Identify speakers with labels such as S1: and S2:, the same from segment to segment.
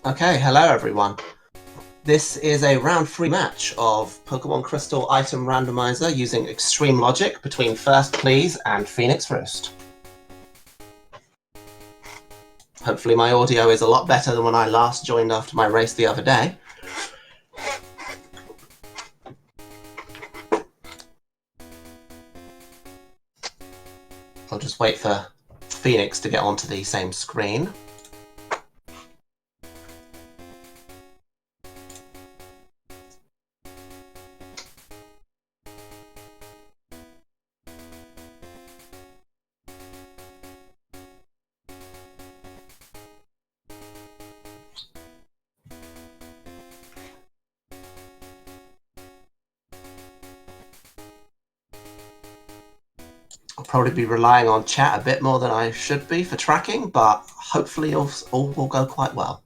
S1: Okay, hello everyone. This is a round 3 match of Pokemon Crystal Item Randomizer using extreme logic between thirstpls and PhoenixRoost. Hopefully my audio is a lot better than when I last joined after my race the other day. I'll just wait for Phoenix to get onto the same screen. I'll probably be relying on chat a bit more than I should be for tracking, but hopefully all will go quite well.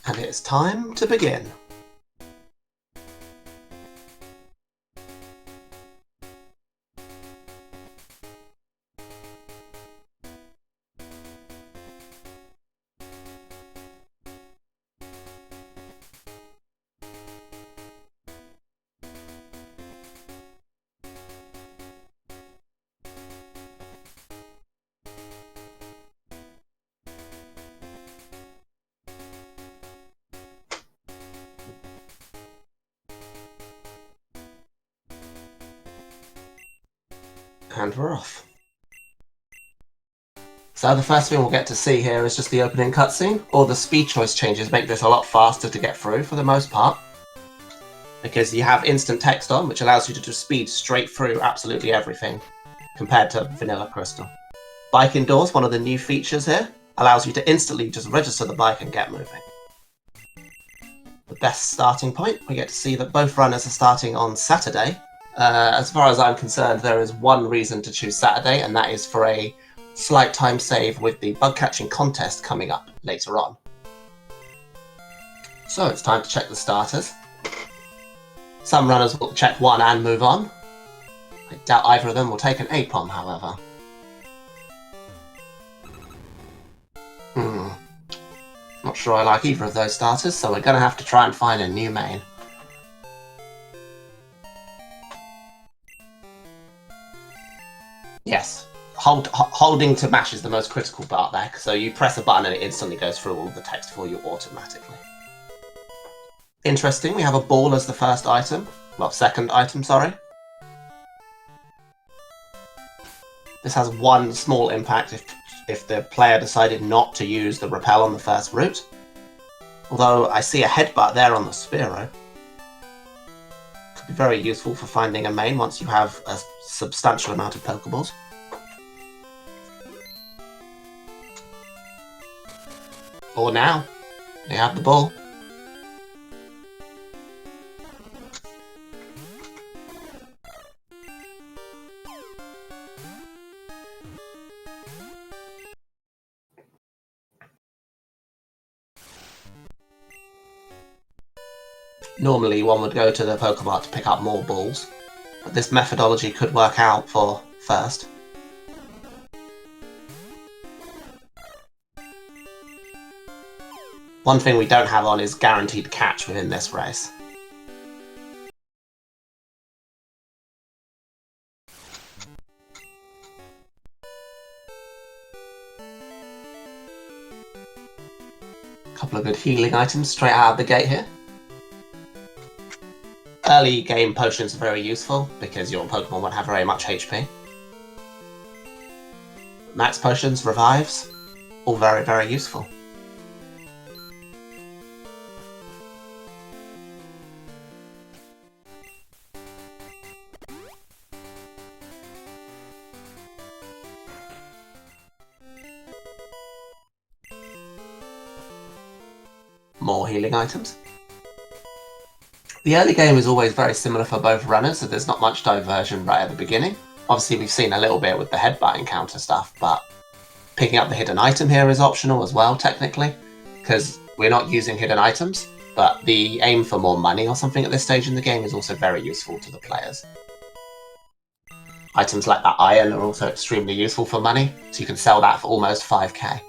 S1: And it's time to begin. And we're off. So the first thing we'll get to see here is just the opening cutscene. All the speed choice changes make this a lot faster to get through for the most part, because you have instant text on, which allows you to just speed straight through absolutely everything, compared to Vanilla Crystal. Bike indoors, one of the new features here, allows you to instantly just register the bike and get moving. The best starting point, we get to see that both runners are starting on Saturday. As far as I'm concerned, there is one reason to choose Saturday, and that is for a slight time save with the bug catching contest coming up later on. So it's time to check the starters. Some runners will check one and move on. I doubt either of them will take an APOM, however. Not sure I like either of those starters, so we're going to have to try and find a new main. Yes, holding to mash is the most critical part there, so you press a button and it instantly goes through all the text for you automatically. Interesting, we have a ball as the first item. Well, second item, sorry. This has one small impact if the player decided not to use the repel on the first route. Although I see a headbutt there on the Spearow. Could be very useful for finding a main once you have a substantial amount of Pokeballs. Or now, they have the ball. Normally one would go to the Pokemon to pick up more balls, but this methodology could work out for first. One thing we don't have on is guaranteed catch within this race. Couple of good healing items straight out of the gate here. Early game potions are very useful because your Pokemon won't have very much HP. Max potions, revives, all very, very useful. More healing items. The early game is always very similar for both runners, so there's not much diversion right at the beginning. Obviously we've seen a little bit with the headbutt encounter stuff, but picking up the hidden item here is optional as well, technically, because we're not using hidden items, but the aim for more money or something at this stage in the game is also very useful to the players. Items like that iron are also extremely useful for money, so you can sell that for almost 5k.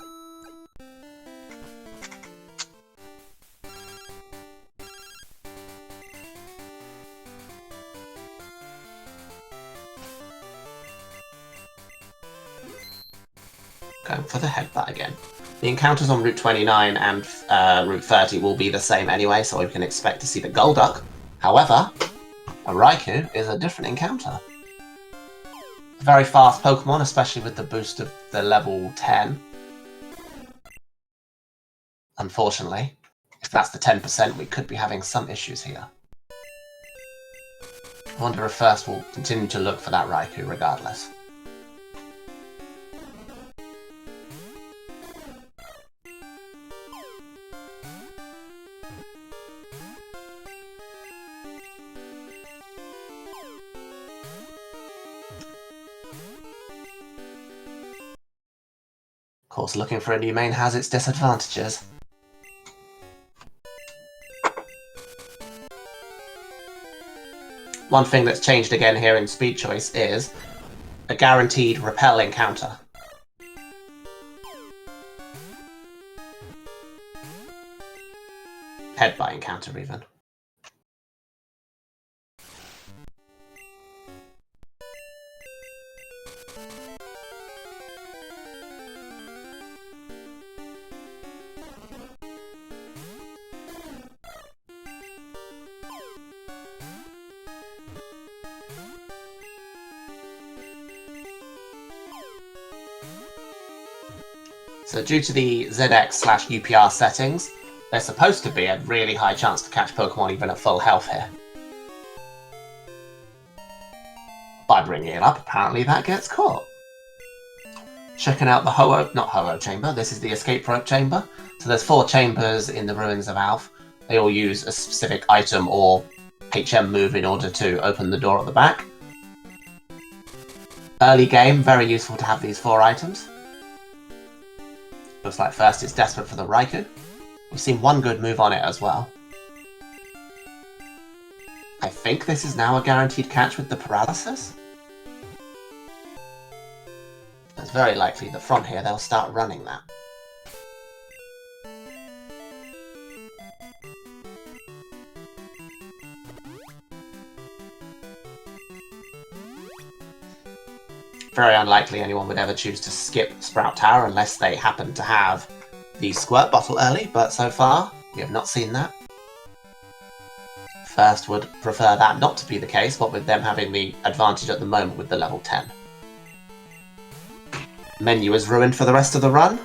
S1: Going for the headbutt again. The encounters on Route 29 and Route 30 will be the same anyway, so we can expect to see the Golduck. However, a Raikou is a different encounter. A very fast Pokemon, especially with the boost of the level 10. Unfortunately, if that's the 10%, we could be having some issues here. I wonder if first we'll continue to look for that Raikou regardless. Of course, looking for a new main has its disadvantages. One thing that's changed again here in Speed Choice is a guaranteed repel encounter. Headbutt encounter even. So due to the ZX/UPR settings, there's supposed to be a really high chance to catch Pokemon even at full health here. By bringing it up, apparently that gets caught. Checking out the Ho-Oh chamber, this is the escape rope chamber. So there's 4 chambers in the ruins of Alph. They all use a specific item or HM move in order to open the door at the back. Early game, very useful to have these 4 items. Looks like first is desperate for the Raikou. We've seen one good move on it as well. I think this is now a guaranteed catch with the paralysis. It's very likely that from here they'll start running that. Very unlikely anyone would ever choose to skip Sprout Tower unless they happen to have the Squirt Bottle early, but so far we have not seen that. First would prefer that not to be the case, what with them having the advantage at the moment with the level 10. Menu is ruined for the rest of the run.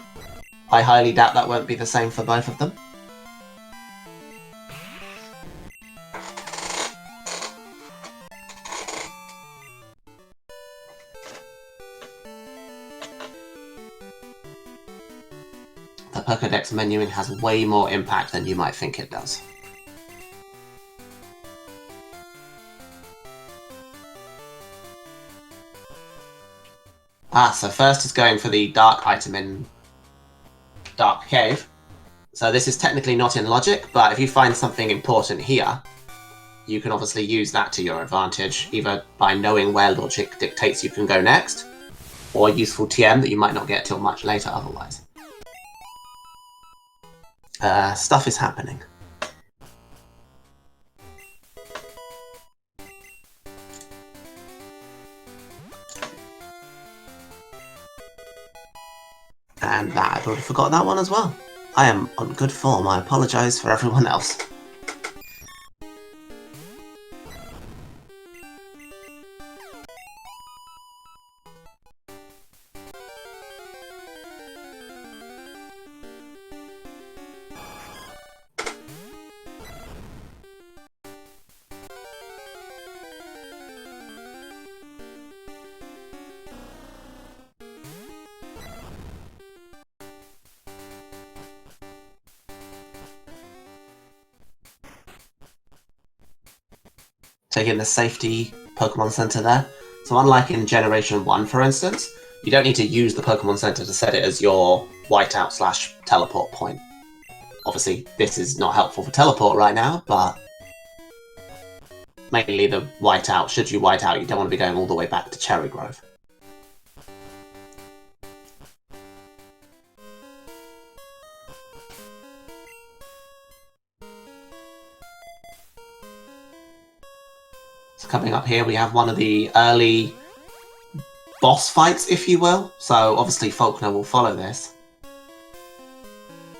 S1: I highly doubt that won't be the same for both of them. The Pokédex menuing has way more impact than you might think it does. So first is going for the dark item in Dark Cave. So this is technically not in logic, but if you find something important here, you can obviously use that to your advantage, either by knowing where logic dictates you can go next, or useful TM that you might not get till much later otherwise. Stuff is happening. And that, I'd already forgot that one as well. I am on good form, I apologise for everyone else. Taking the safety Pokemon Center there. So unlike in Generation 1, for instance, you don't need to use the Pokemon Center to set it as your whiteout / teleport point. Obviously, this is not helpful for teleport right now, but mainly the whiteout. Should you white out, you don't want to be going all the way back to Cherry Grove. So coming up here, we have one of the early boss fights, if you will. So obviously Faulkner will follow this.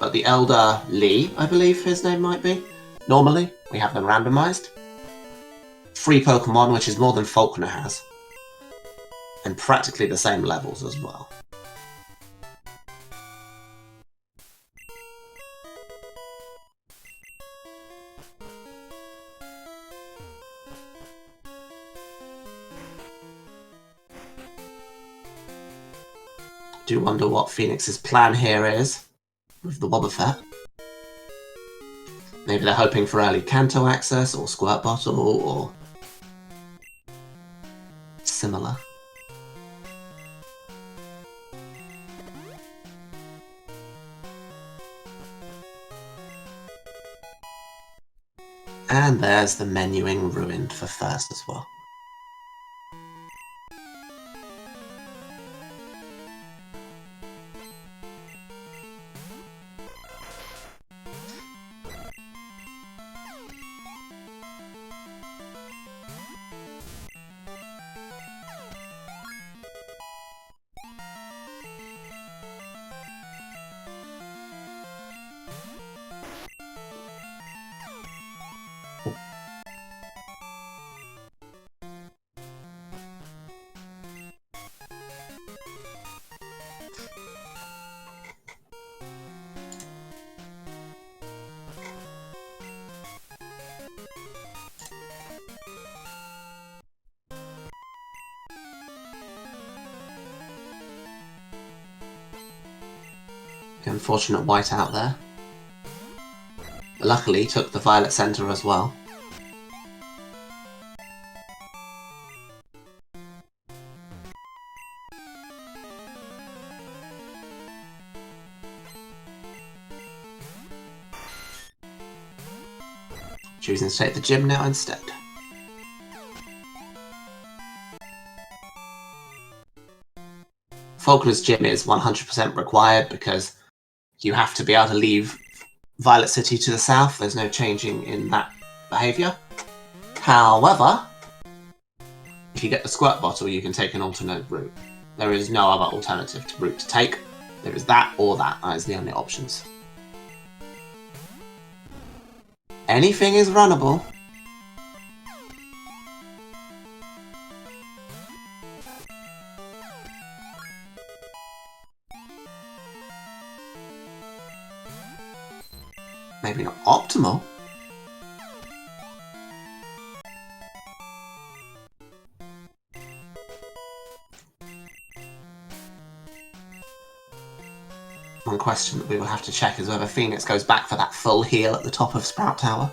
S1: But the Elder Lee, I believe his name might be. Normally, we have them randomized. 3 Pokemon, which is more than Faulkner has. And practically the same levels as well. Do wonder what Phoenix's plan here is with the Wobbuffet. Maybe they're hoping for early Kanto access or Squirt Bottle or similar. And there's the menuing ruined for first as well. Unfortunate whiteout there. But luckily took the Violet Center as well. Choosing to take the gym now instead. Faulkner's gym is 100% required because you have to be able to leave Violet City to the south. There's no changing in that behaviour. However, if you get the Squirt Bottle, you can take an alternate route. There is no other alternative route to take. There is that or that. That is the only options. Anything is runnable. Maybe not optimal. One question that we will have to check is whether Phoenix goes back for that full heal at the top of Sprout Tower.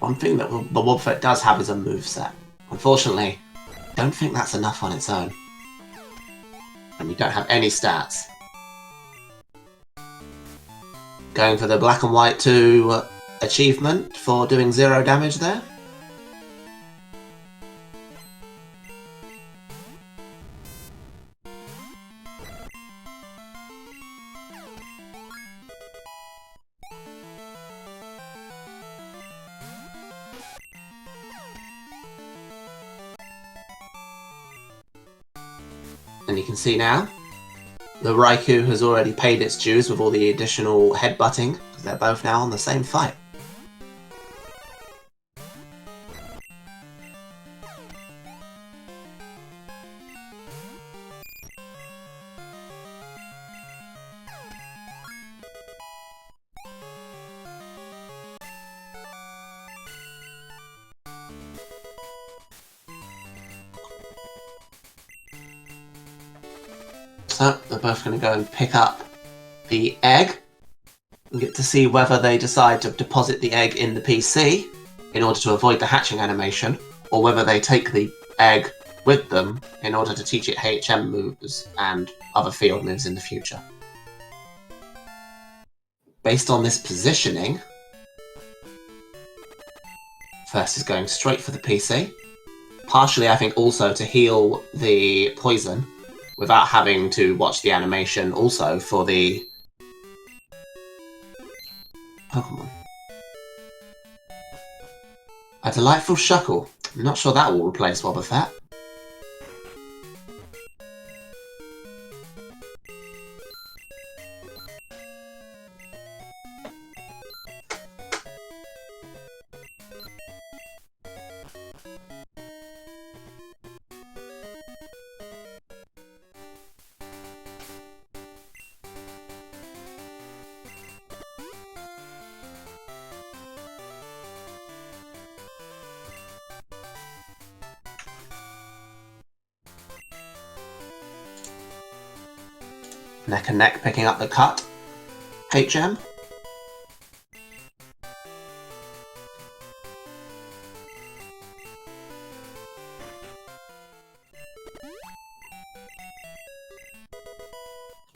S1: One thing that the Wobbuffet does have is a moveset. Unfortunately, I don't think that's enough on its own. And we don't have any stats. Going for the black and white 2 achievement for doing 0 damage there. And you can see now, the Raikou has already paid its dues with all the additional headbutting, because they're both now on the same fight. So they're both going to go and pick up the egg. We get to see whether they decide to deposit the egg in the PC in order to avoid the hatching animation, or whether they take the egg with them in order to teach it HM moves and other field moves in the future. Based on this positioning, first is going straight for the PC. Partially, I think, also to heal the poison without having to watch the animation also for the Pokemon. A delightful Shuckle. I'm not sure that will replace Wobbuffet. Neck and neck picking up the cut. HM.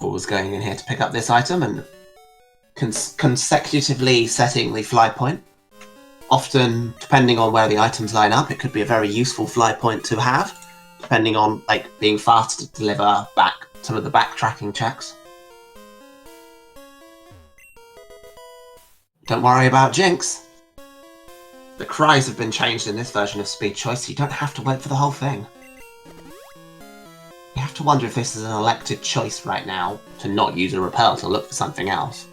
S1: Always going in here to pick up this item and consecutively setting the fly point. Often, depending on where the items line up, it could be a very useful fly point to have, depending on being fast to deliver back some of the backtracking checks. Don't worry about Jinx. The cries have been changed in this version of Speed Choice, so you don't have to wait for the whole thing. You have to wonder if this is an elected choice right now to not use a repel to look for something else.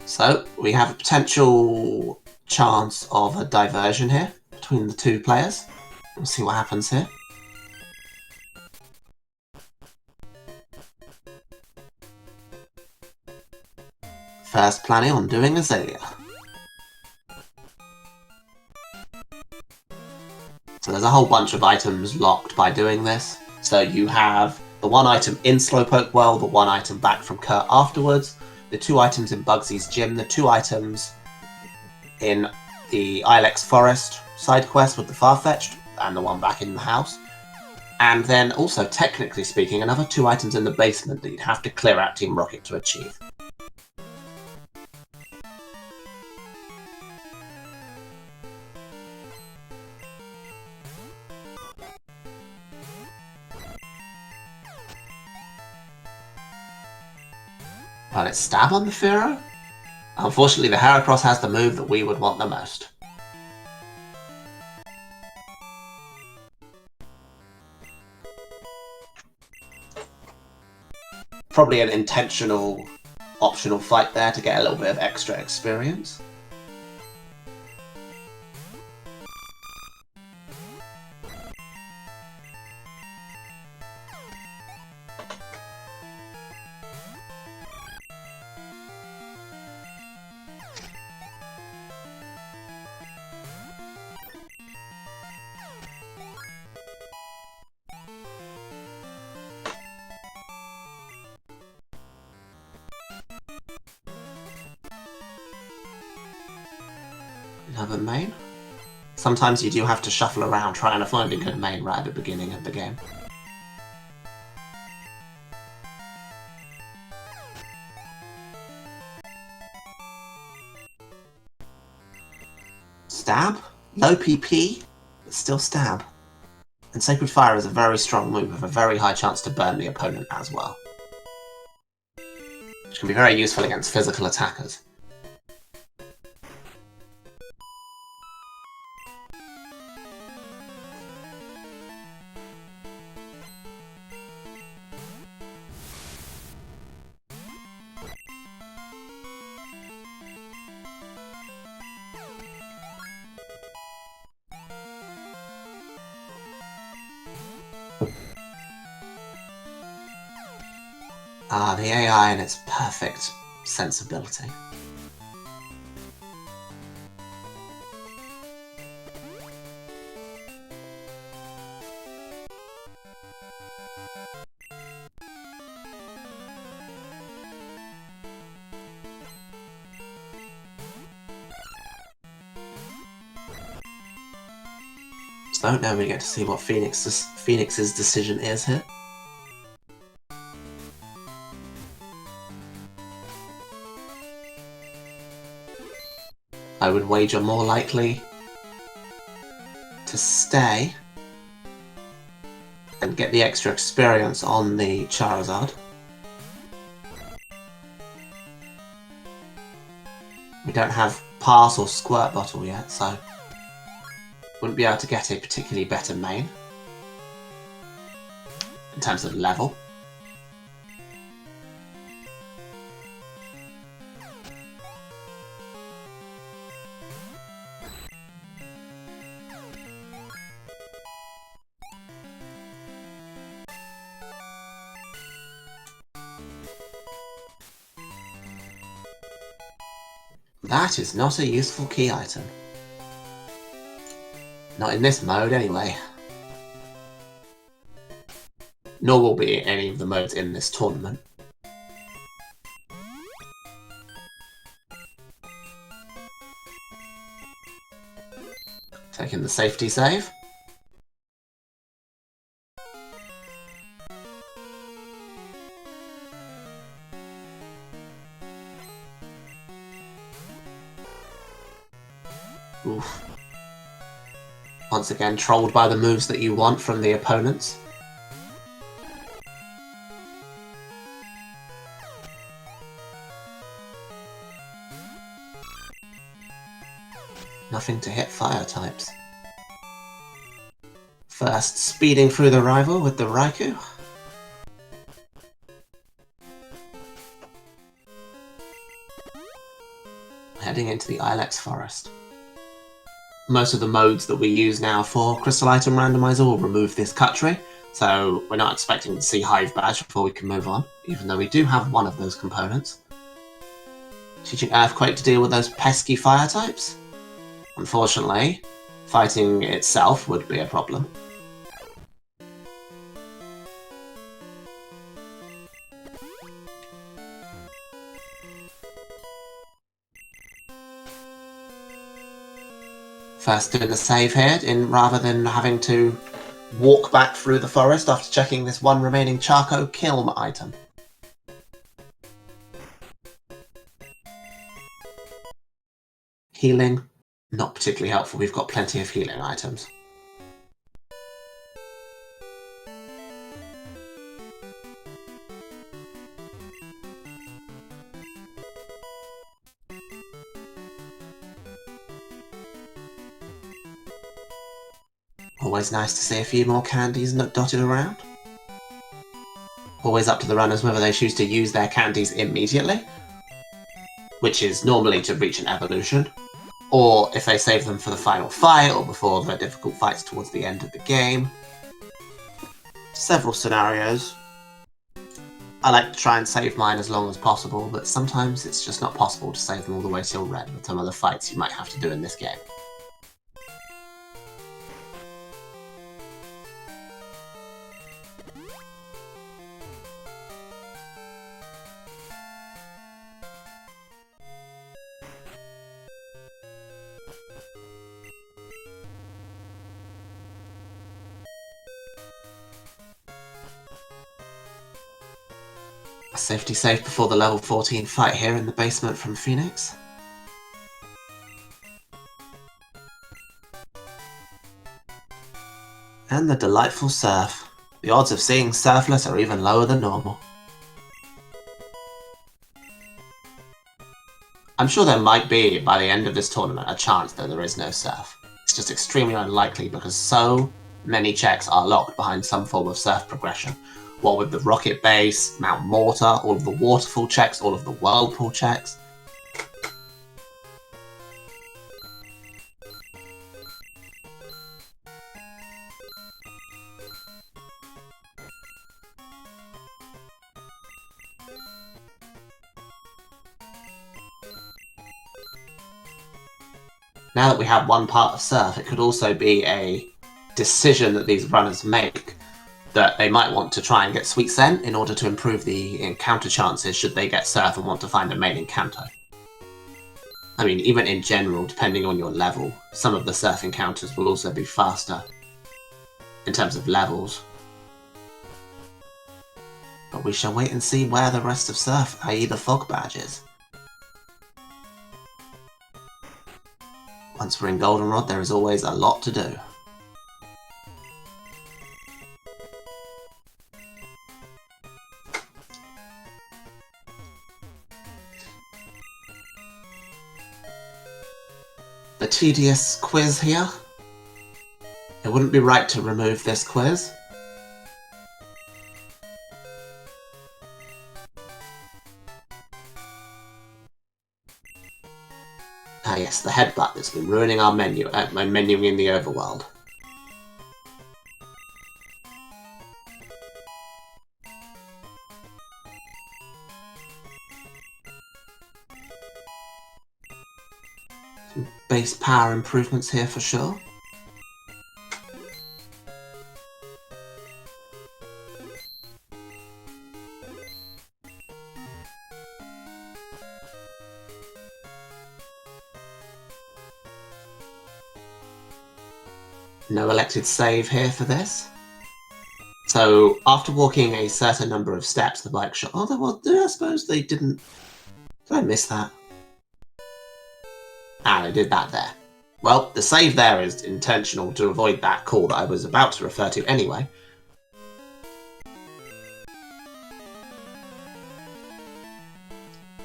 S1: So, we have a potential chance of a diversion here between the two players. We'll see what happens here. First planning on doing Azalea. So there's a whole bunch of items locked by doing this. So you have the one item in Slowpoke World, the one item back from Kurt afterwards, the 2 items in Bugsy's gym, the 2 items in the Ilex Forest side quest with the Farfetch'd, and the one back in the house. And then also, technically speaking, another 2 items in the basement that you'd have to clear out Team Rocket to achieve. Well, it's Stab on the Fearow? Unfortunately, the Heracross has the move that we would want the most. Probably an intentional, optional fight there to get a little bit of extra experience. Another main. Sometimes you do have to shuffle around trying to find a good main right at the beginning of the game. Stab? Low PP, but still stab. And Sacred Fire is a very strong move with a very high chance to burn the opponent as well, which can be very useful against physical attackers. Ah, the AI and its perfect sensibility. So now we get to see what Phoenix's decision is here. I would wager more likely to stay and get the extra experience on the Charizard. We don't have Pass or Squirt Bottle yet, so wouldn't be able to get a particularly better main in terms of level. That is not a useful key item. Not in this mode, anyway. Nor will be any of the modes in this tournament. Taking the safety save. Oof. Once again, trolled by the moves that you want from the opponents. Nothing to hit fire types. First, speeding through the rival with the Raikou. Heading into the Ilex Forest. Most of the modes that we use now for Crystal Item Randomizer will remove this cut tree, so we're not expecting to see Hive Badge before we can move on, even though we do have one of those components. Teaching Earthquake to deal with those pesky fire types? Unfortunately, fighting itself would be a problem. First doing the save here, rather than having to walk back through the forest after checking this one remaining Charco Kiln item. Healing, not particularly helpful. We've got plenty of healing items. Always nice to see a few more candies dotted around. Always up to the runners whether they choose to use their candies immediately, which is normally to reach an evolution, or if they save them for the final fight or before the difficult fights towards the end of the game. Several scenarios. I like to try and save mine as long as possible, but sometimes it's just not possible to save them all the way till red with some of the fights you might have to do in this game. Safety safe before the level 14 fight here in the basement from Phoenix. And the delightful surf. The odds of seeing surfless are even lower than normal. I'm sure there might be, by the end of this tournament, a chance that there is no surf. It's just extremely unlikely because so many checks are locked behind some form of surf progression. What with the rocket base, Mount Mortar, all of the waterfall checks, all of the whirlpool checks. Now that we have one part of surf, it could also be a decision that these runners make that they might want to try and get Sweet Scent in order to improve the encounter chances should they get surf and want to find a main encounter. I mean, even in general, depending on your level, some of the surf encounters will also be faster in terms of levels. But we shall wait and see where the rest of surf, i.e. the fog badge, is. Once we're in Goldenrod, there is always a lot to do. The tedious quiz here. It wouldn't be right to remove this quiz. Ah yes, the headbutt that's been ruining our menu, my menuing in the overworld. Some base power improvements here for sure. No elected save here for this. So after walking a certain number of steps, the bike shot. Oh, well, I suppose they didn't. Did I miss that? Ah, they did that there. Well, the save there is intentional to avoid that call that I was about to refer to anyway.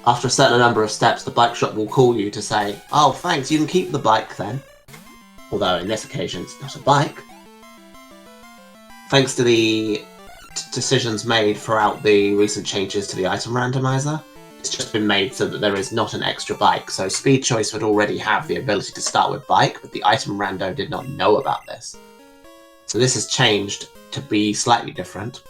S1: After a certain number of steps, the bike shop will call you to say, "Oh, thanks, you can keep the bike then." Although in this occasion it's not a bike. Thanks to the decisions made throughout the recent changes to the item randomizer, it's just been made so that there is not an extra bike. So Speed Choice would already have the ability to start with bike, but the item rando did not know about this. So this has changed to be slightly different.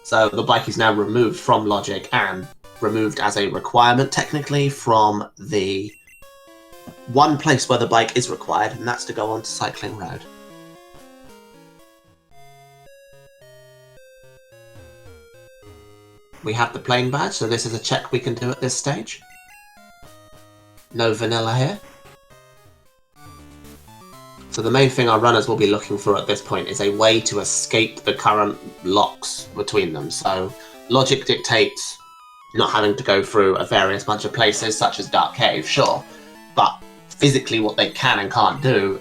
S1: So the bike is now removed from logic and removed as a requirement technically from the one place where the bike is required, and that's to go onto Cycling Road. We have the plane badge, so this is a check we can do at this stage. No vanilla here. So the main thing our runners will be looking for at this point is a way to escape the current locks between them. So logic dictates not having to go through a various bunch of places such as Dark Cave, sure, but physically what they can and can't do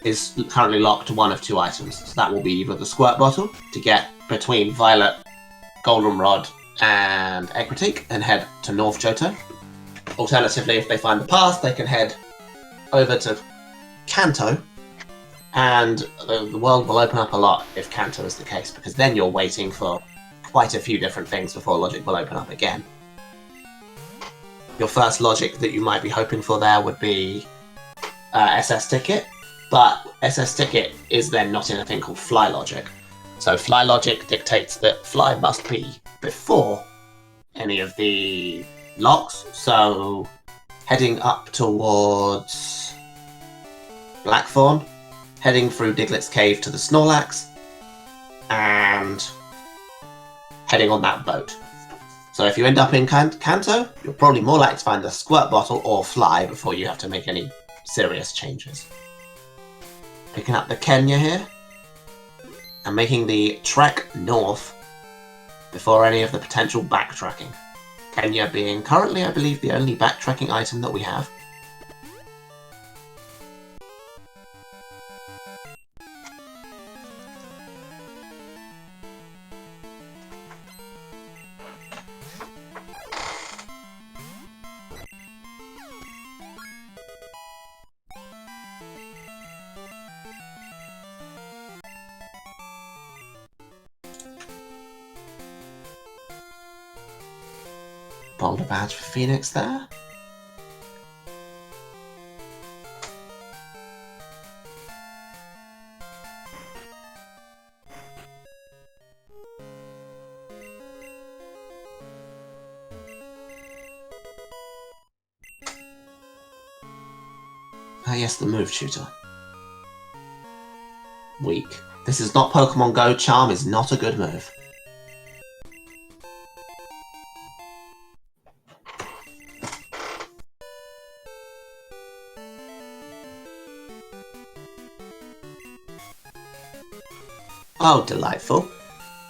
S1: is currently locked to one of two items. So that will be either the squirt bottle to get between Violet, Goldenrod and Ekritique and head to North Johto. Alternatively, if they find the path, they can head over to Kanto, and the world will open up a lot if Kanto is the case, because then you're waiting for quite a few different things before logic will open up again. Your first logic that you might be hoping for there would be SS Ticket, but SS Ticket is then not in a thing called Fly Logic. So Fly Logic dictates that Fly must be before any of the locks, so heading up towards Blackthorn, heading through Diglett's Cave to the Snorlax, and heading on that boat. So if you end up in Kanto, you're probably more likely to find the squirt bottle or Fly before you have to make any serious changes. Picking up the Kenya here, and making the trek north before any of the potential backtracking. Kenya being currently, I believe, the only backtracking item that we have. Boulder badge for Phoenix there. Ah yes, the move tutor. Weak. This is not Pokemon Go. Charm is not a good move. Oh, delightful.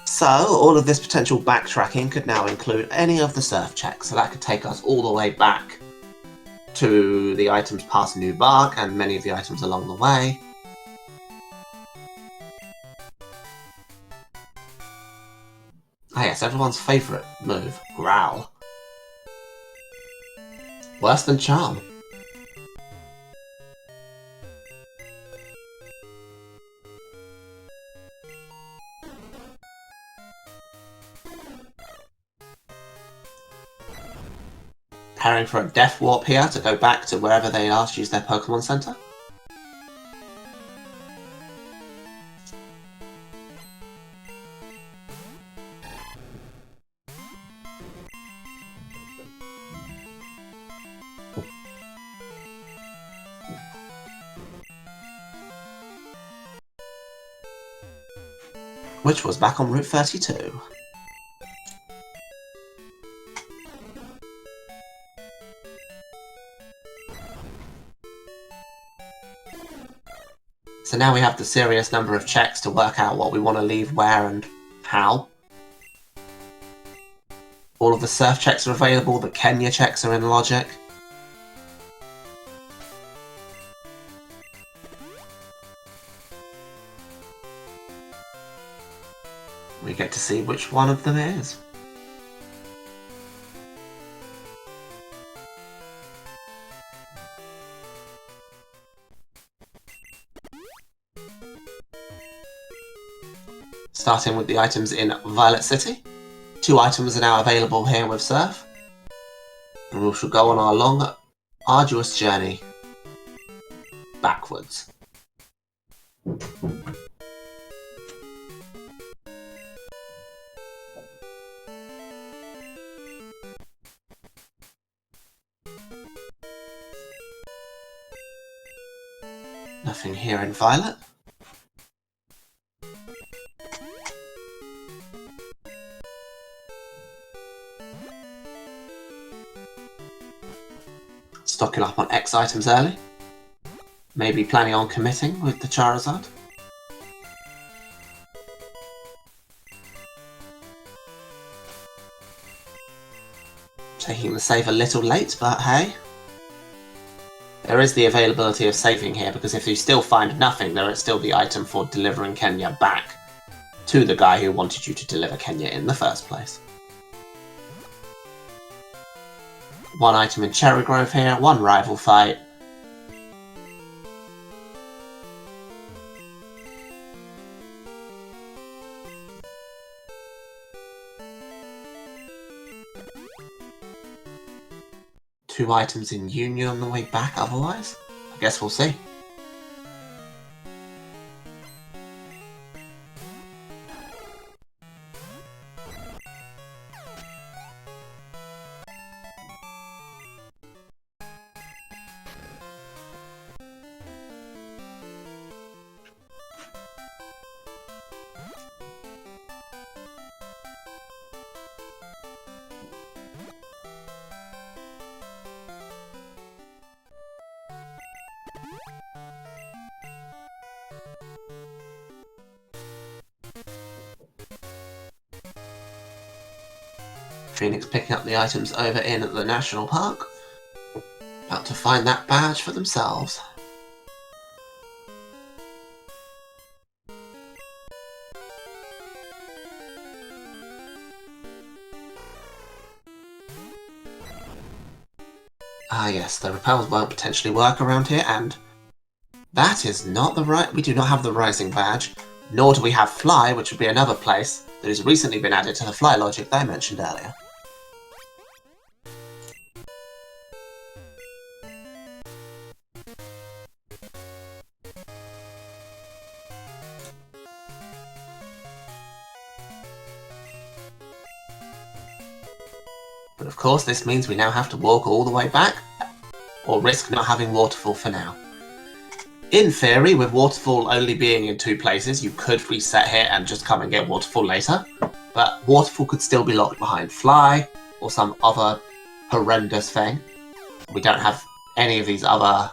S1: So, all of this potential backtracking could now include any of the surf checks, so that could take us all the way back to the items past New Bark and many of the items along the way. Ah yes, everyone's favourite move, Growl. Worse than Charm. Preparing for a Death Warp here to go back to wherever they last used their Pokemon Center. Which was back on Route 32. So now we have the serious number of checks to work out what we want to leave where and how. All of the surf checks are available, the Kenya checks are in logic. We get to see which one of them is. Starting with the items in Violet City. 2 items are now available here with Surf. And we shall go on our long, arduous journey backwards. Nothing here in Violet. Stocking up on X items early. Maybe planning on committing with the Charizard. Taking the save a little late, but hey. There is the availability of saving here, because if you still find nothing, there is still the item for delivering Kenya back to the guy who wanted you to deliver Kenya in the first place. 1 item in Cherry Grove here, 1 rival fight. Two items in Union on the way back otherwise? I guess we'll see. Phoenix picking up the items over in at the National Park. About to find that badge for themselves. Ah yes, the repels won't potentially work around here, and that is not the right... We do not have the Rising badge, nor do we have Fly, which would be another place that has recently been added to the Fly logic that I mentioned earlier. But of course this means we now have to walk all the way back, or risk not having Waterfall for now. In theory, with Waterfall only being in 2 places, you could reset here and just come and get Waterfall later, but Waterfall could still be locked behind Fly, or some other horrendous thing. We don't have any of these other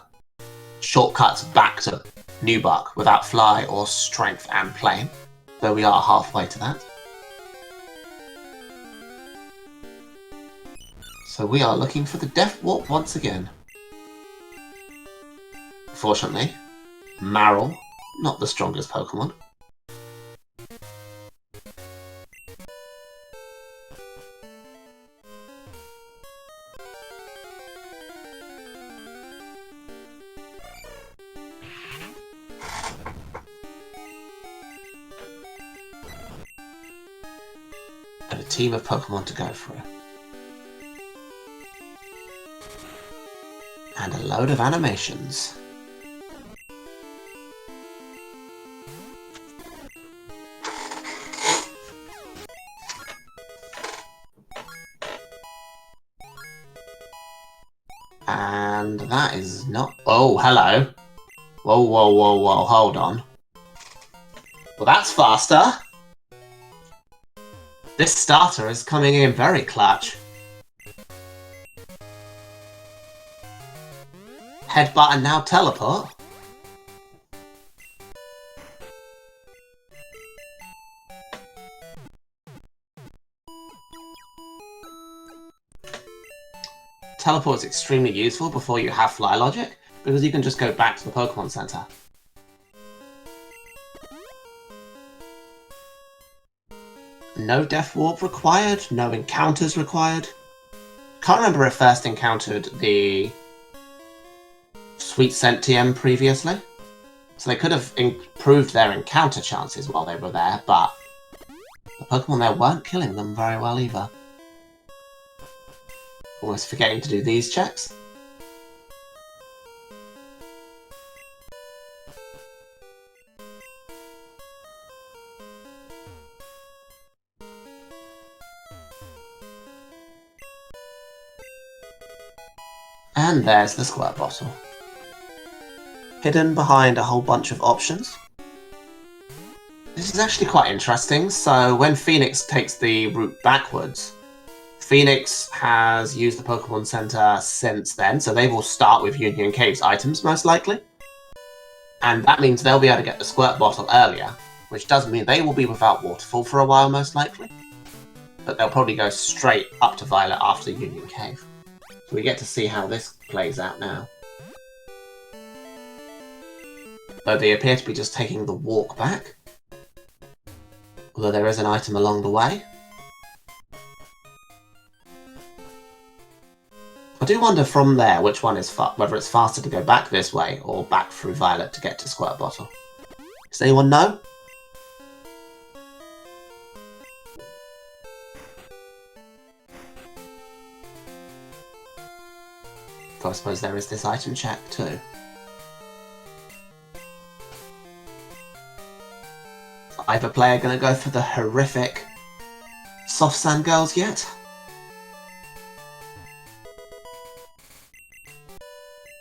S1: shortcuts back to Newbuck without Fly or Strength and Plane, though we are halfway to that. So we are looking for the Death Warp once again. Fortunately, Marill, not the strongest Pokemon. And a team of Pokemon to go through. And a load of animations. And that is not... Oh, hello. Whoa, whoa, whoa, whoa, hold on. Well, that's faster. This starter is coming in very clutch. Headbutt and now teleport. Teleport is extremely useful before you have Fly Logic, because you can just go back to the Pokemon Center. No Death Warp required, no encounters required. Can't remember if first encountered the Sweet Scent TM previously, so they could have improved their encounter chances while they were there, but the Pokemon there weren't killing them very well either. Almost forgetting to do these checks. And there's the Squirt Bottle. Hidden behind a whole bunch of options. This is actually quite interesting. So when Phoenix takes the route backwards, Phoenix has used the Pokemon Center since then, so they will start with Union Cave's items, most likely. And that means they'll be able to get the Squirt Bottle earlier, which does mean they will be without Waterfall for a while, most likely. But they'll probably go straight up to Violet after Union Cave. So we get to see how this plays out now. Though they appear to be just taking the walk back. Although there is an item along the way. I do wonder from there which one is whether it's faster to go back this way or back through Violet to get to Squirt Bottle. Does anyone know? I suppose there is this item check too. Is either player going to go for the horrific Soft Sand Girls yet?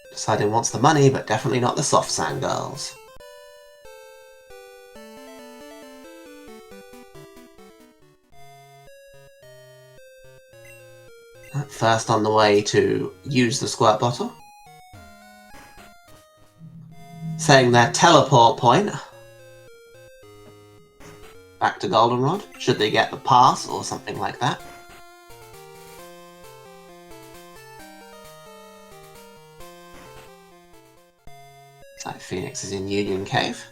S1: Deciding wants the money, but definitely not the Soft Sand Girls. First on the way to use the Squirt Bottle. Saying their teleport point. Back to Goldenrod, should they get the pass or something like that. Looks like Phoenix is in Union Cave.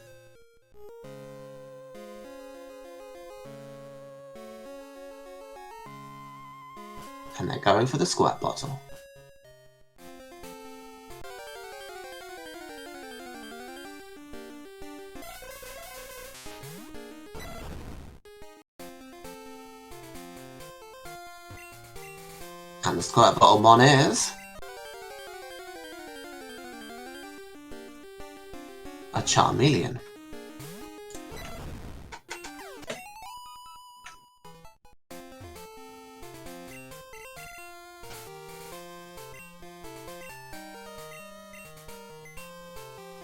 S1: And they're going for the squirt bottle. And the squirt bottle mon is a Charmeleon.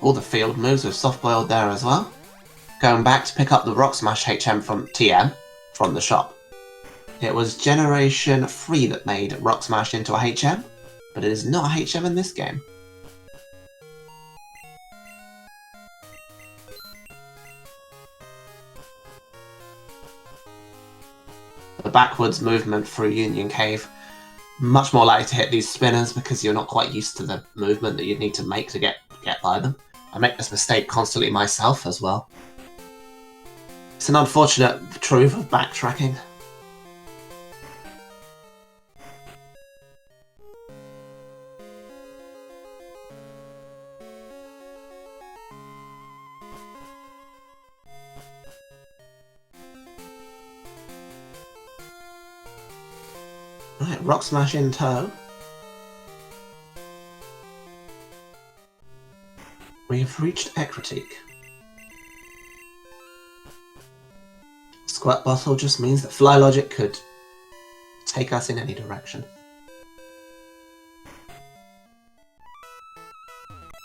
S1: All the field moves with soft boiled there as well. Going back to pick up the Rock Smash HM from TM from the shop. It was Generation 3 that made Rock Smash into a HM, but it is not a HM in this game. The backwards movement through Union Cave, much more likely to hit these spinners because you're not quite used to the movement that you'd need to make to get by them. I make this mistake constantly myself as well. It's an unfortunate truth of backtracking. Right, Rock Smash in tow. We have reached Ecruteak. Squirt Bottle just means that Fly Logic could take us in any direction.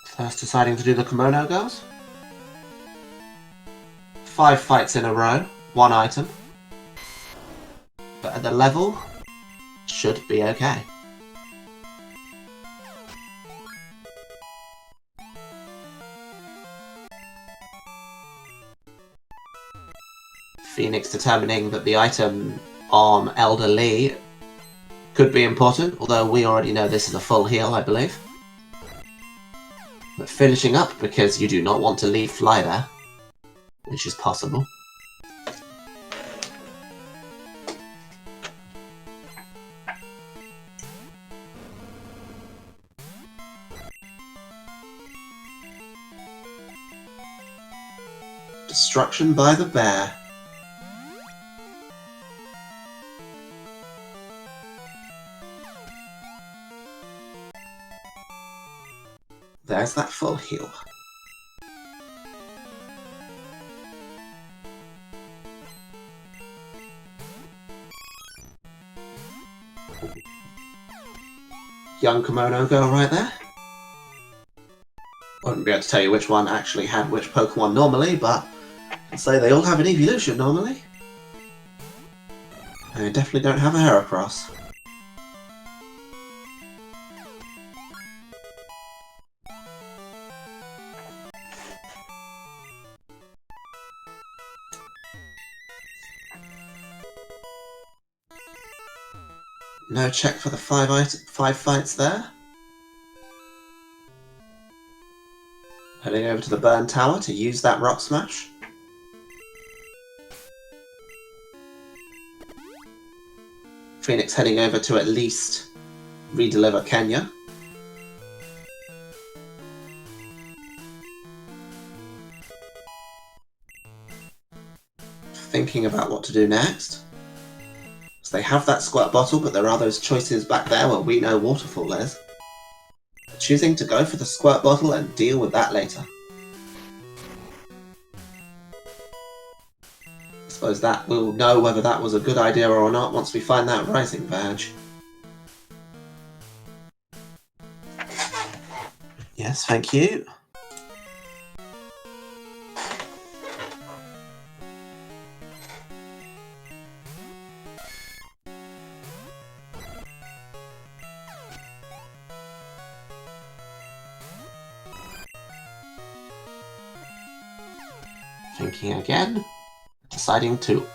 S1: First deciding to do the Kimono Girls. 5 fights in a row, 1 item. But at the level, should be okay. Phoenix determining that the item on Elder Lee could be important, although we already know this is a full heal, I believe. But finishing up because you do not want to leave Fly there, which is possible. Destruction by the bear. There's that full heal. Young Kimono Girl right there. I wouldn't be able to tell you which one actually had which Pokemon normally, but I'd say they all have an evolution normally. And they definitely don't have a Heracross. No check for the 5 fights there. Heading over to the Burn Tower to use that Rock Smash. Phoenix heading over to at least redeliver Kenya. Thinking about what to do next. So they have that Squirt Bottle, but there are those choices back there where we know Waterfall is. Choosing to go for the Squirt Bottle and deal with that later. I suppose that we'll know whether that was a good idea or not once we find that Rising Badge. Yes, thank you. Thinking again, deciding to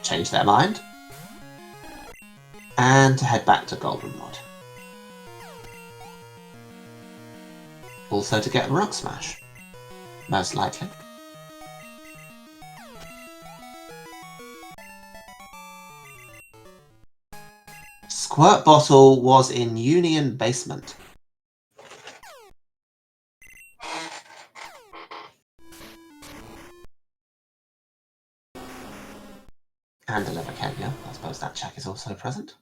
S1: change their mind, and to head back to Goldenrod. Also to get Rock Smash. Most likely. Squirt Bottle was in Union Basement. And Deliver Kenya. I suppose that check is also present.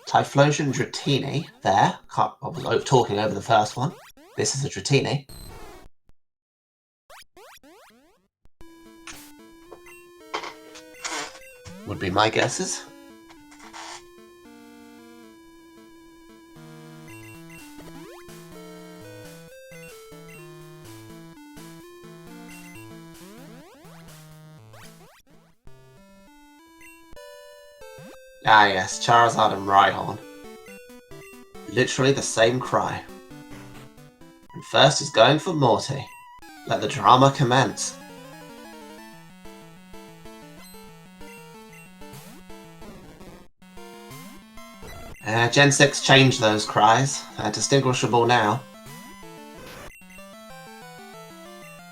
S1: Typhlosion Dratini there. I was talking over the first one. This is a Dratini. Would be my guesses. Ah yes, Charizard and Rhyhorn. Literally the same cry. And first is going for Morty. Let the drama commence. Gen 6 changed those cries. They're distinguishable now.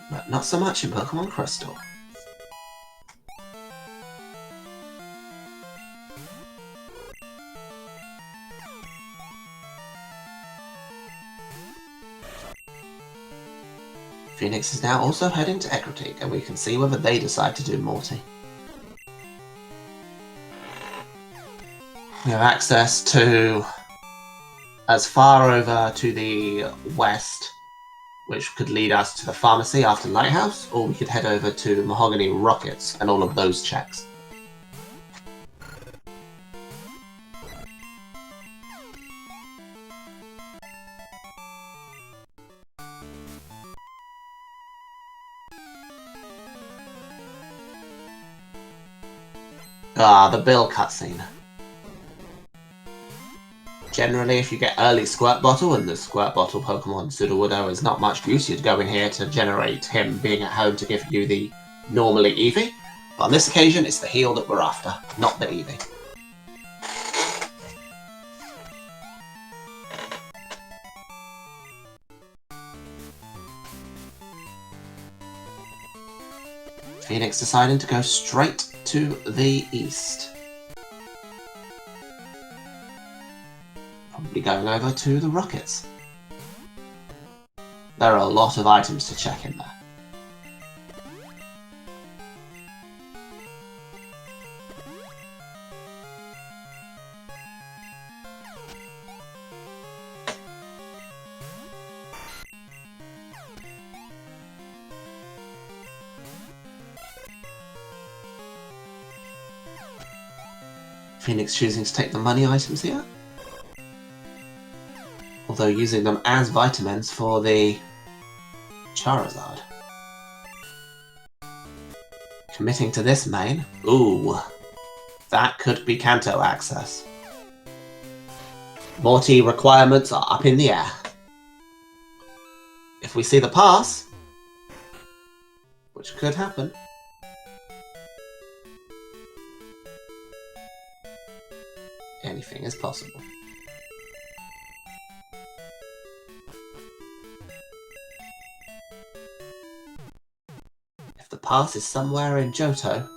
S1: But not so much in Pokemon Crystal. Phoenix is now also heading to Ecruteak, and we can see whether they decide to do Morty. We have access to as far over to the west, which could lead us to the pharmacy after Lighthouse, or we could head over to Mahogany Rockets and all of those checks. Ah, the Bill cutscene. Generally, if you get early Squirt Bottle and the Squirt Bottle Pokemon Sudowoodo is not much use, you'd go in here to generate him being at home to give you the normally Eevee. But on this occasion, it's the heal that we're after, not the Eevee. Phoenix deciding to go straight to the east. Probably going over to the Rockets. There are a lot of items to check in there. Phoenix choosing to take the money items here, although using them as vitamins for the Charizard. Committing to this main. Ooh, that could be Kanto access. Morty requirements are up in the air. If we see the pass, which could happen, anything is possible. If the pass is somewhere in Johto,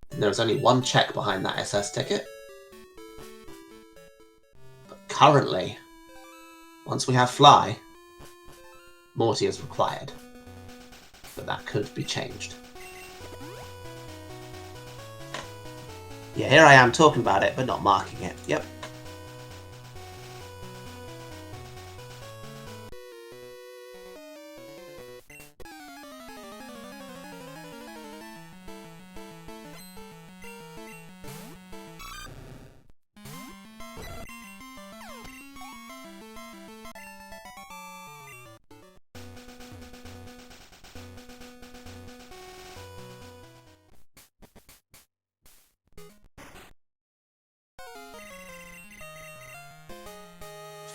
S1: then there is only one check behind that SS ticket. But currently, once we have Fly, Morty is required. But that could be changed. Yeah, here I am talking about it, but not marking it. Yep.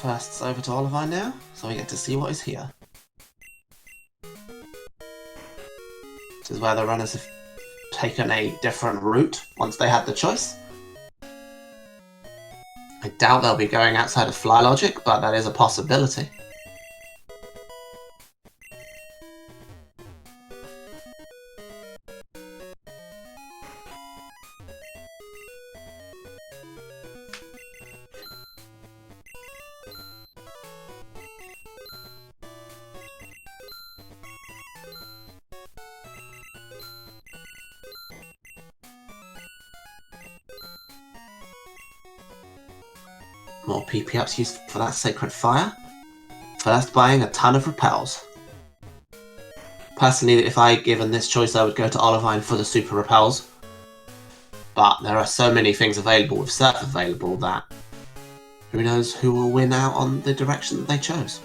S1: First, over to Olivine now, so we get to see what is here. This is where the runners have taken a different route once they had the choice. I doubt they'll be going outside of Fly Logic, but that is a possibility. More PP ups used for that Sacred Fire. First, buying a ton of repels. Personally, if I given this choice, I would go to Olivine for the super repels. But there are so many things available with Surf available that who knows who will win out on the direction that they chose.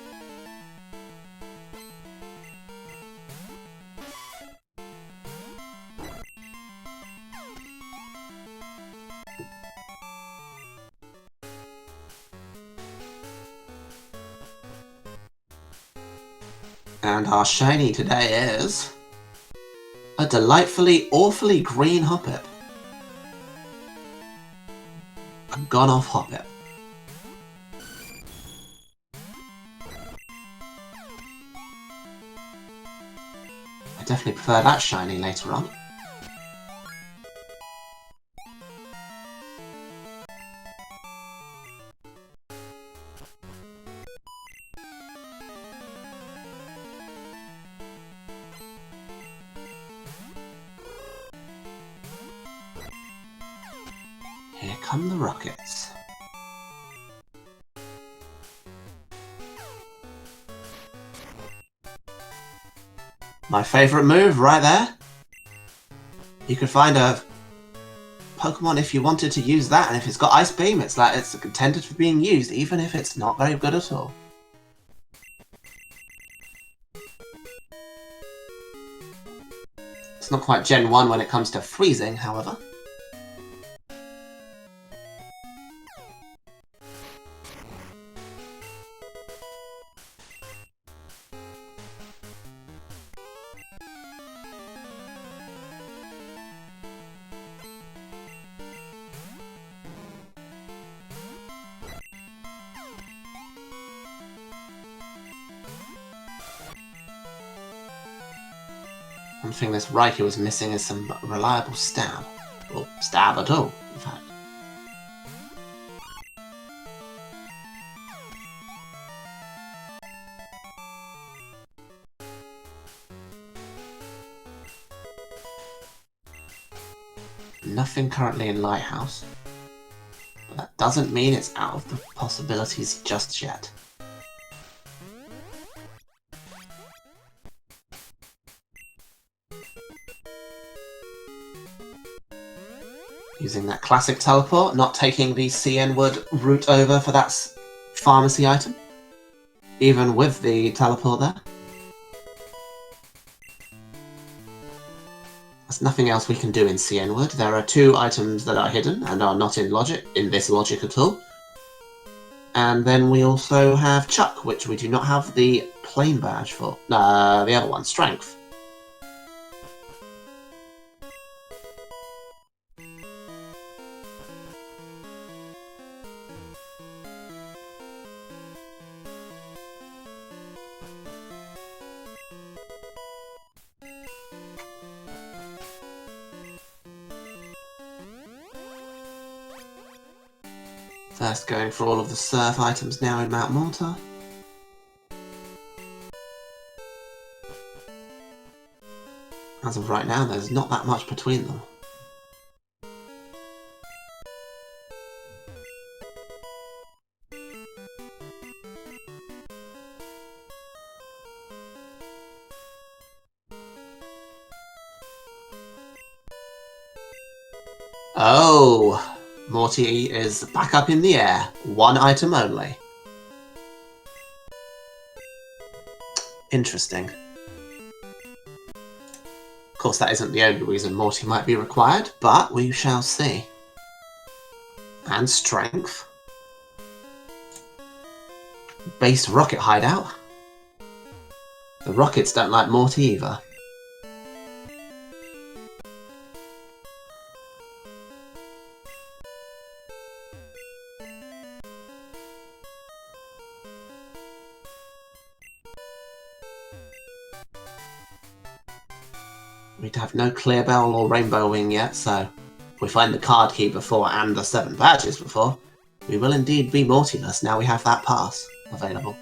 S1: And our shiny today is a delightfully, awfully green Hoppip. A gone-off Hoppip. I definitely prefer that shiny later on. Here come the rockets. My favourite move right there. You could find a Pokemon if you wanted to use that, and if it's got Ice Beam, it's like it's intended for being used, even if it's not very good at all. It's not quite Gen 1 when it comes to freezing, however. One thing this Raikou was missing is some reliable stab. Or stab at all, in fact. Nothing currently in Lighthouse. But that doesn't mean it's out of the possibilities just yet. Using that classic teleport, not taking the CN Wood route over for that pharmacy item. Even with the teleport there. There's nothing else we can do in CN Wood. There are 2 items that are hidden and are not in this logic at all. And then we also have Chuck, which we do not have the plain badge for. The other one, Strength. First going for all of the Surf items now in Mount Mortar. As of right now, there's not that much between them. Oh! Morty is back up in the air. 1 item only. Interesting. Of course, that isn't the only reason Morty might be required, but we shall see. And Strength. Base Rocket Hideout. The Rockets don't like Morty either. We have no Clear Bell or Rainbow Wing yet, so if we find the card key before and the 7 badges before, we will indeed be Mortyless now we have that pass available.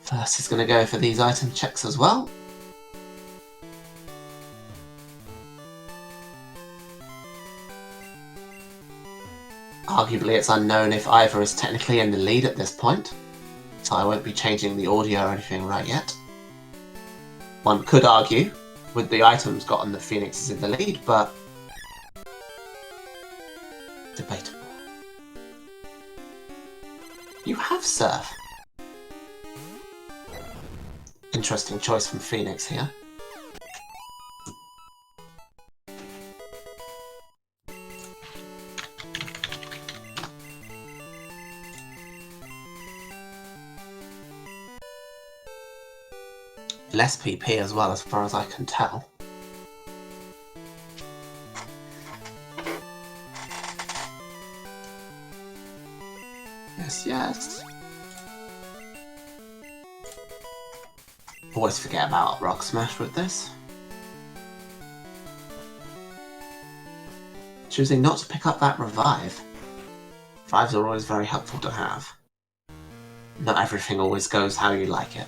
S1: First, he's going to go for these item checks as well. Arguably, it's unknown if either is technically in the lead at this point, so I won't be changing the audio or anything right yet. One could argue, with the items gotten, that Phoenix is in the lead, but debatable. You have Surf. Interesting choice from Phoenix here. Less PP as well, as far as I can tell. Yes, yes. Always forget about Rock Smash with this. Choosing not to pick up that revive. Revives are always very helpful to have. Not everything always goes how you like it.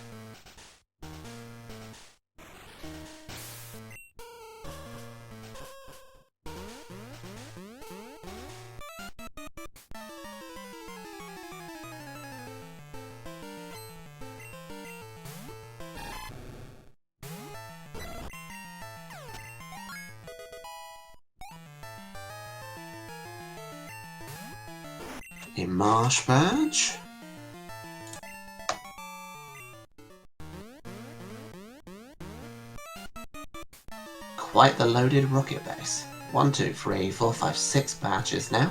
S1: A Marsh Badge. Quite the loaded rocket base. 1, 2, 3, 4, 5, 6 badges now.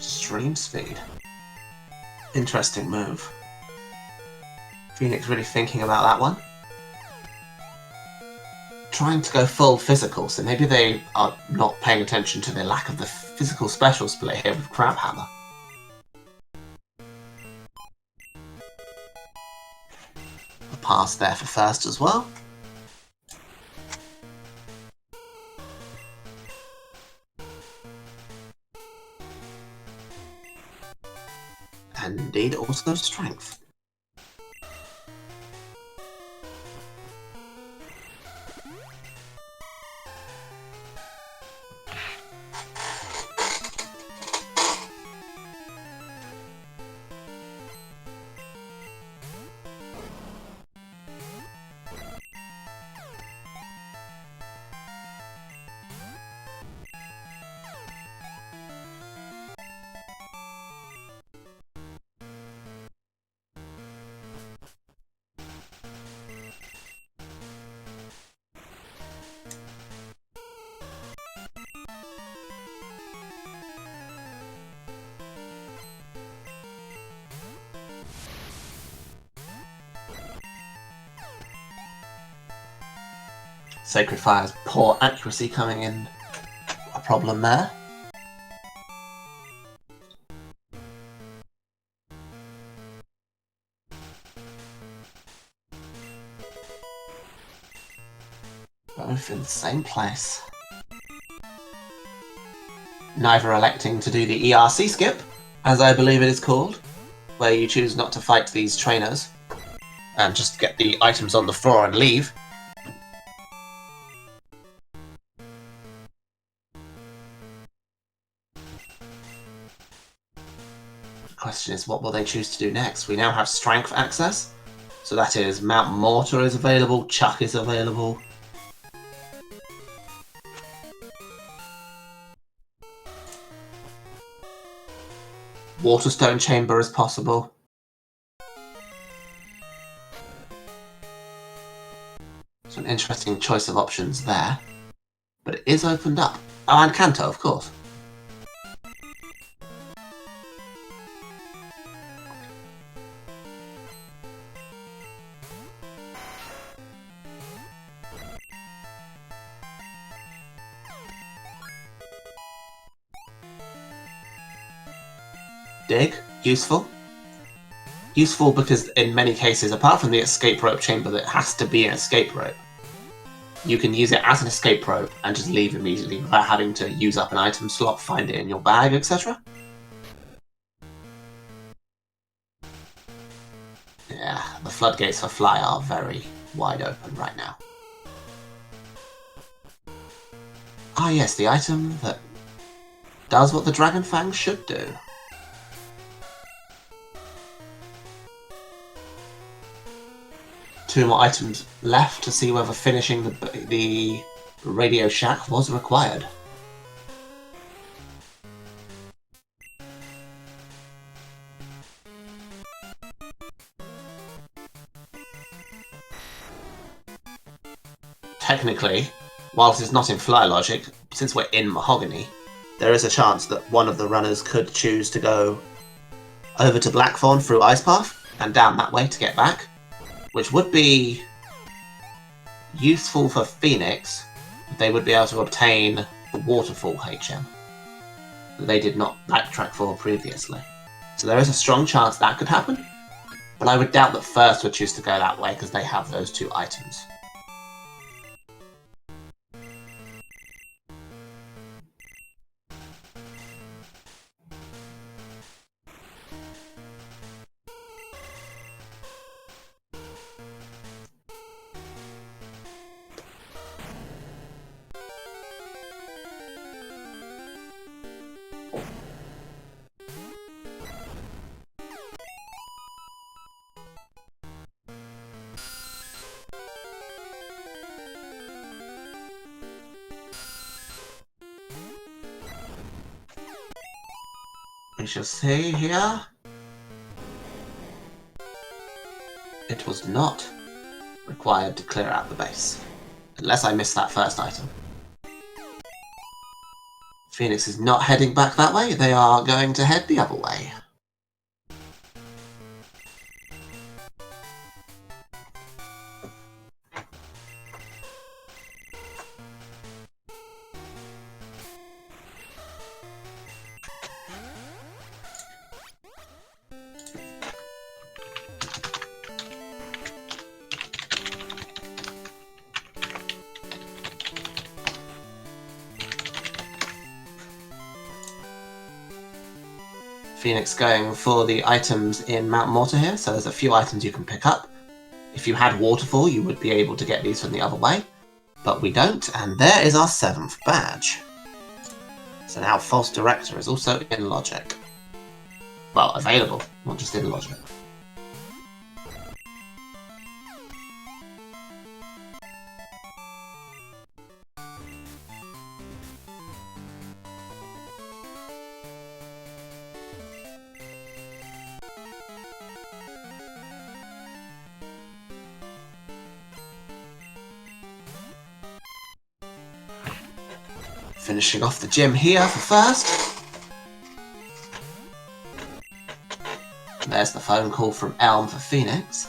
S1: Stream speed. Interesting move. Phoenix really thinking about that one. Trying to go full physical, so maybe they are not paying attention to the lack of the physical special split here with Crab Hammer. A pass there for first as well. And indeed also strength. Sacred Fire's poor accuracy coming in a problem there. Both in the same place. Neither electing to do the ERC skip, as I believe it is called, where you choose not to fight these trainers and just get the items on the floor and leave. Question is, what will they choose to do next? We now have strength access, so that is Mount Mortar is available, Chuck is available. Waterstone Chamber is possible. It's an interesting choice of options there. But it is opened up. Oh, and Kanto, of course. Dig, useful. Useful because in many cases, apart from the escape rope chamber that has to be an escape rope, you can use it as an escape rope and just leave immediately without having to use up an item slot, find it in your bag, etc. Yeah, the floodgates for Fly are very wide open right now. Ah yes, the item that does what the Dragon Fang should do. Two more items left to see whether finishing the Radio Shack was required. Technically, whilst it's not in Fly Logic, since we're in Mahogany, there is a chance that one of the runners could choose to go over to Blackthorn through Ice Path and down that way to get back, which would be useful for Phoenix. They would be able to obtain the Waterfall HM that they did not backtrack for previously. So there is a strong chance that could happen, but I would doubt that First would choose to go that way because they have those two items. We shall see here. It was not required to clear out the base, unless I missed that first item. Phoenix is not heading back that way, they are going to head the other way. Phoenix going for the items in Mount Mortar here, so there's a few items you can pick up. If you had Waterfall, you would be able to get these from the other way, but we don't, and there is our 7th badge. So now False Director is also in Logic. Well, available, not just in Logic. Finishing off the gym here for First. There's the phone call from Elm for Phoenix.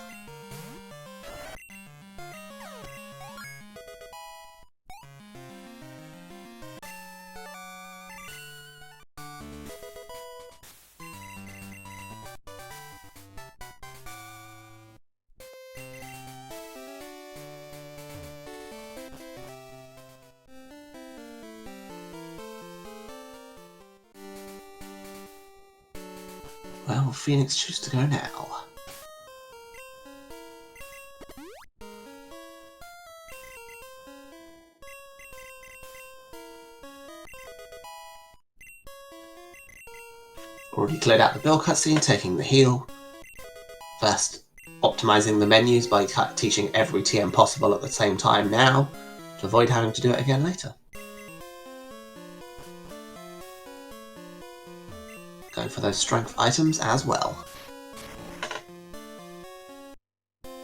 S1: Well, Phoenix choose to go now. Already cleared out the bill cutscene, taking the heal. First, optimizing the menus by teaching every TM possible at the same time now, to avoid having to do it again later. Going for those strength items as well.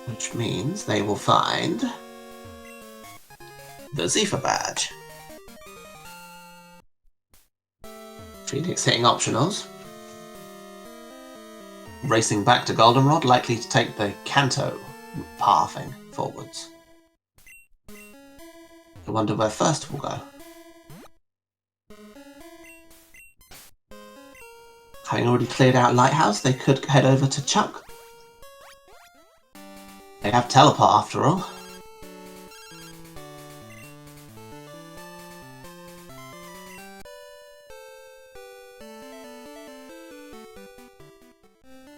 S1: Which means they will find the Zephyr badge. Phoenix hitting optionals. Racing back to Goldenrod, likely to take the Kanto pathing forwards. I wonder where first will go. Having already cleared out Lighthouse, they could head over to Chuck. They have teleport after all.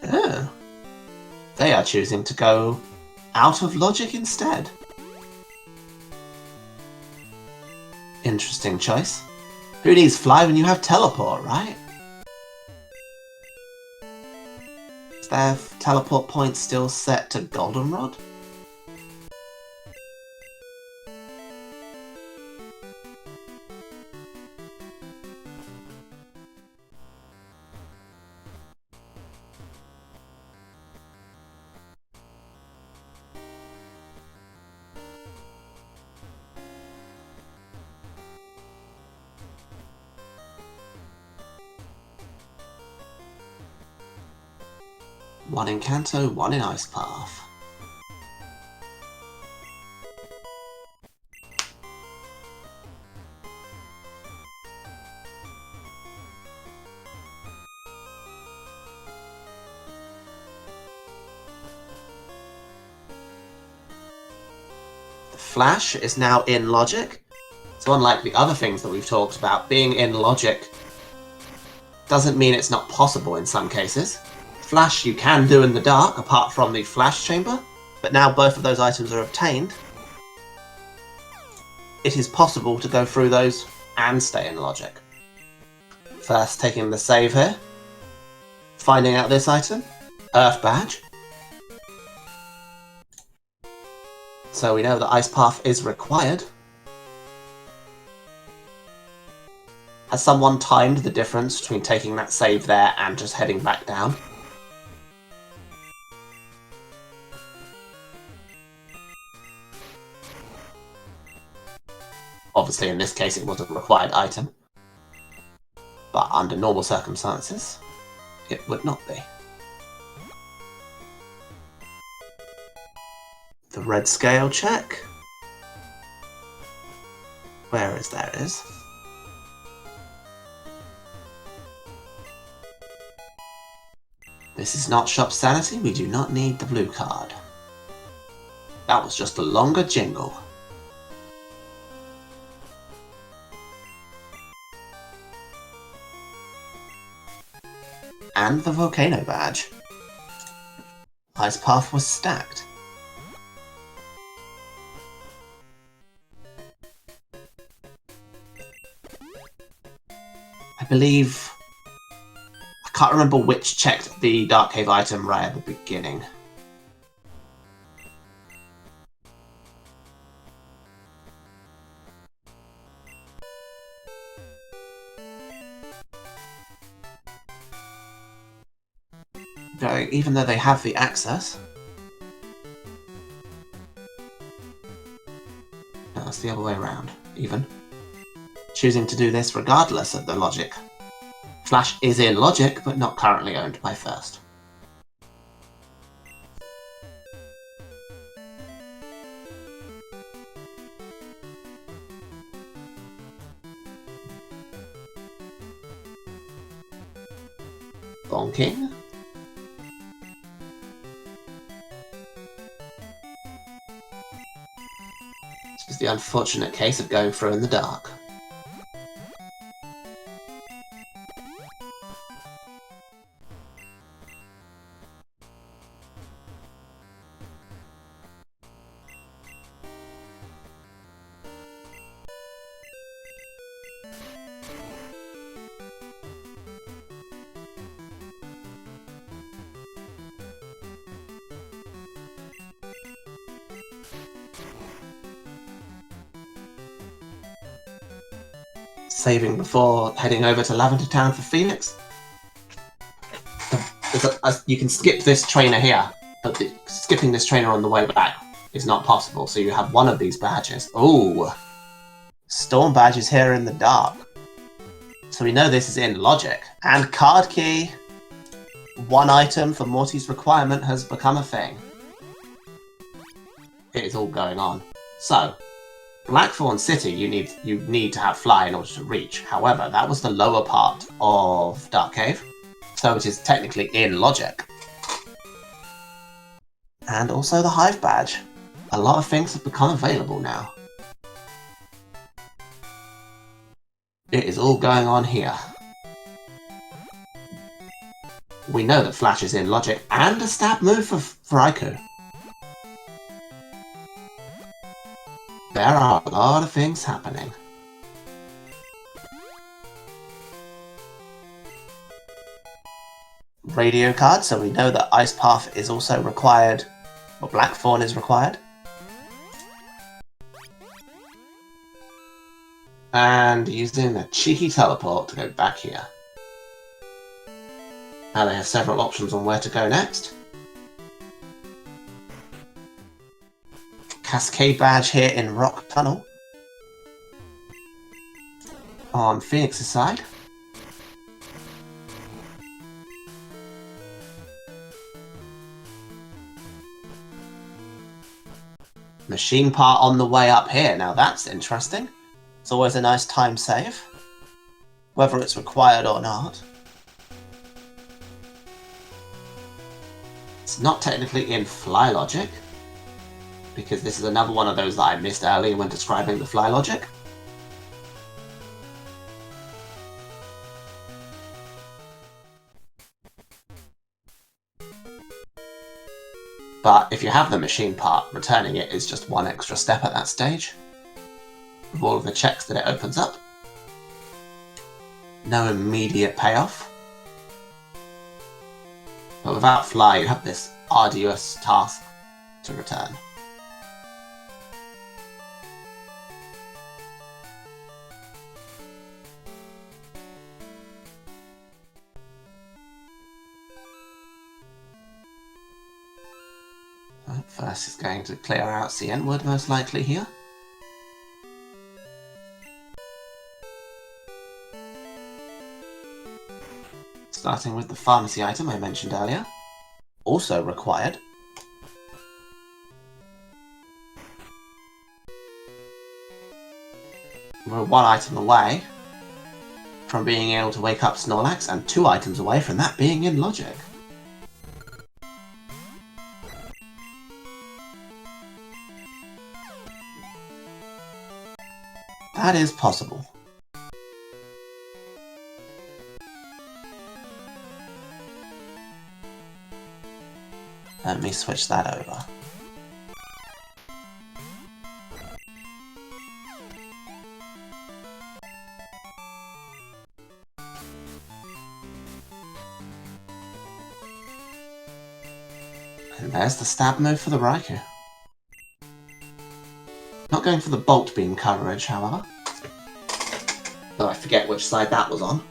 S1: Oh. They are choosing to go out of logic instead. Interesting choice. Who needs fly when you have teleport, right? Is their teleport point still set to Goldenrod? One in Kanto, one in Ice Path. The Flash is now in logic. So unlike the other things that we've talked about, being in logic doesn't mean it's not possible in some cases. Flash you can do in the dark, apart from the Flash Chamber, but now both of those items are obtained. It is possible to go through those and stay in logic. First, taking the save here. Finding out this item. Earth Badge. So we know that Ice Path is required. Has someone timed the difference between taking that save there and just heading back down? Obviously, in this case, it was a required item. But under normal circumstances, it would not be. The red scale check. Where is there is? This is not shop sanity, we do not need the blue card. That was just a longer jingle. And the Volcano badge. Ice Path was stacked. I believe... I can't remember which checked the Dark Cave item right at the beginning. Even though they have the access. No, that's the other way around, even. Choosing to do this regardless of the logic. Flash is in logic, but not currently owned by First. Bonking. This is the unfortunate case of going through in the dark. Saving before heading over to Lavender Town for Phoenix. You can skip this trainer here, but skipping this trainer on the way back is not possible, so you have one of these badges. Ooh! Storm Badge is here in the dark. So we know this is in logic. And card key, 1 item for Morty's requirement has become a thing. It is all going on. So, Blackthorn City, you need to have fly in order to reach. However, that was the lower part of Dark Cave, so it is technically in logic. And also the Hive Badge. A lot of things have become available now. It is all going on here. We know that Flash is in logic, and a stab move for Raikou. There are a lot of things happening. Radio card, so we know that Ice Path is also required, or Blackthorn is required. And using a cheeky teleport to go back here. Now they have several options on where to go next. Cascade Badge here in Rock Tunnel. On Phoenix's side. Machine part on the way up here. Now that's interesting. It's always a nice time save, whether it's required or not. It's not technically in fly logic, because this is another one of those that I missed earlier when describing the fly logic. But if you have the machine part, returning it is just one extra step at that stage. With all of the checks that it opens up. No immediate payoff. But without fly, you have this arduous task to return. First is going to clear out Cienwood most likely here. Starting with the pharmacy item I mentioned earlier. Also required. We're 1 item away from being able to wake up Snorlax, and 2 items away from that being in logic. That is possible. Let me switch that over. And there's the stab move for the Raikou. Not going for the bolt beam coverage, however. Though I forget which side that was on.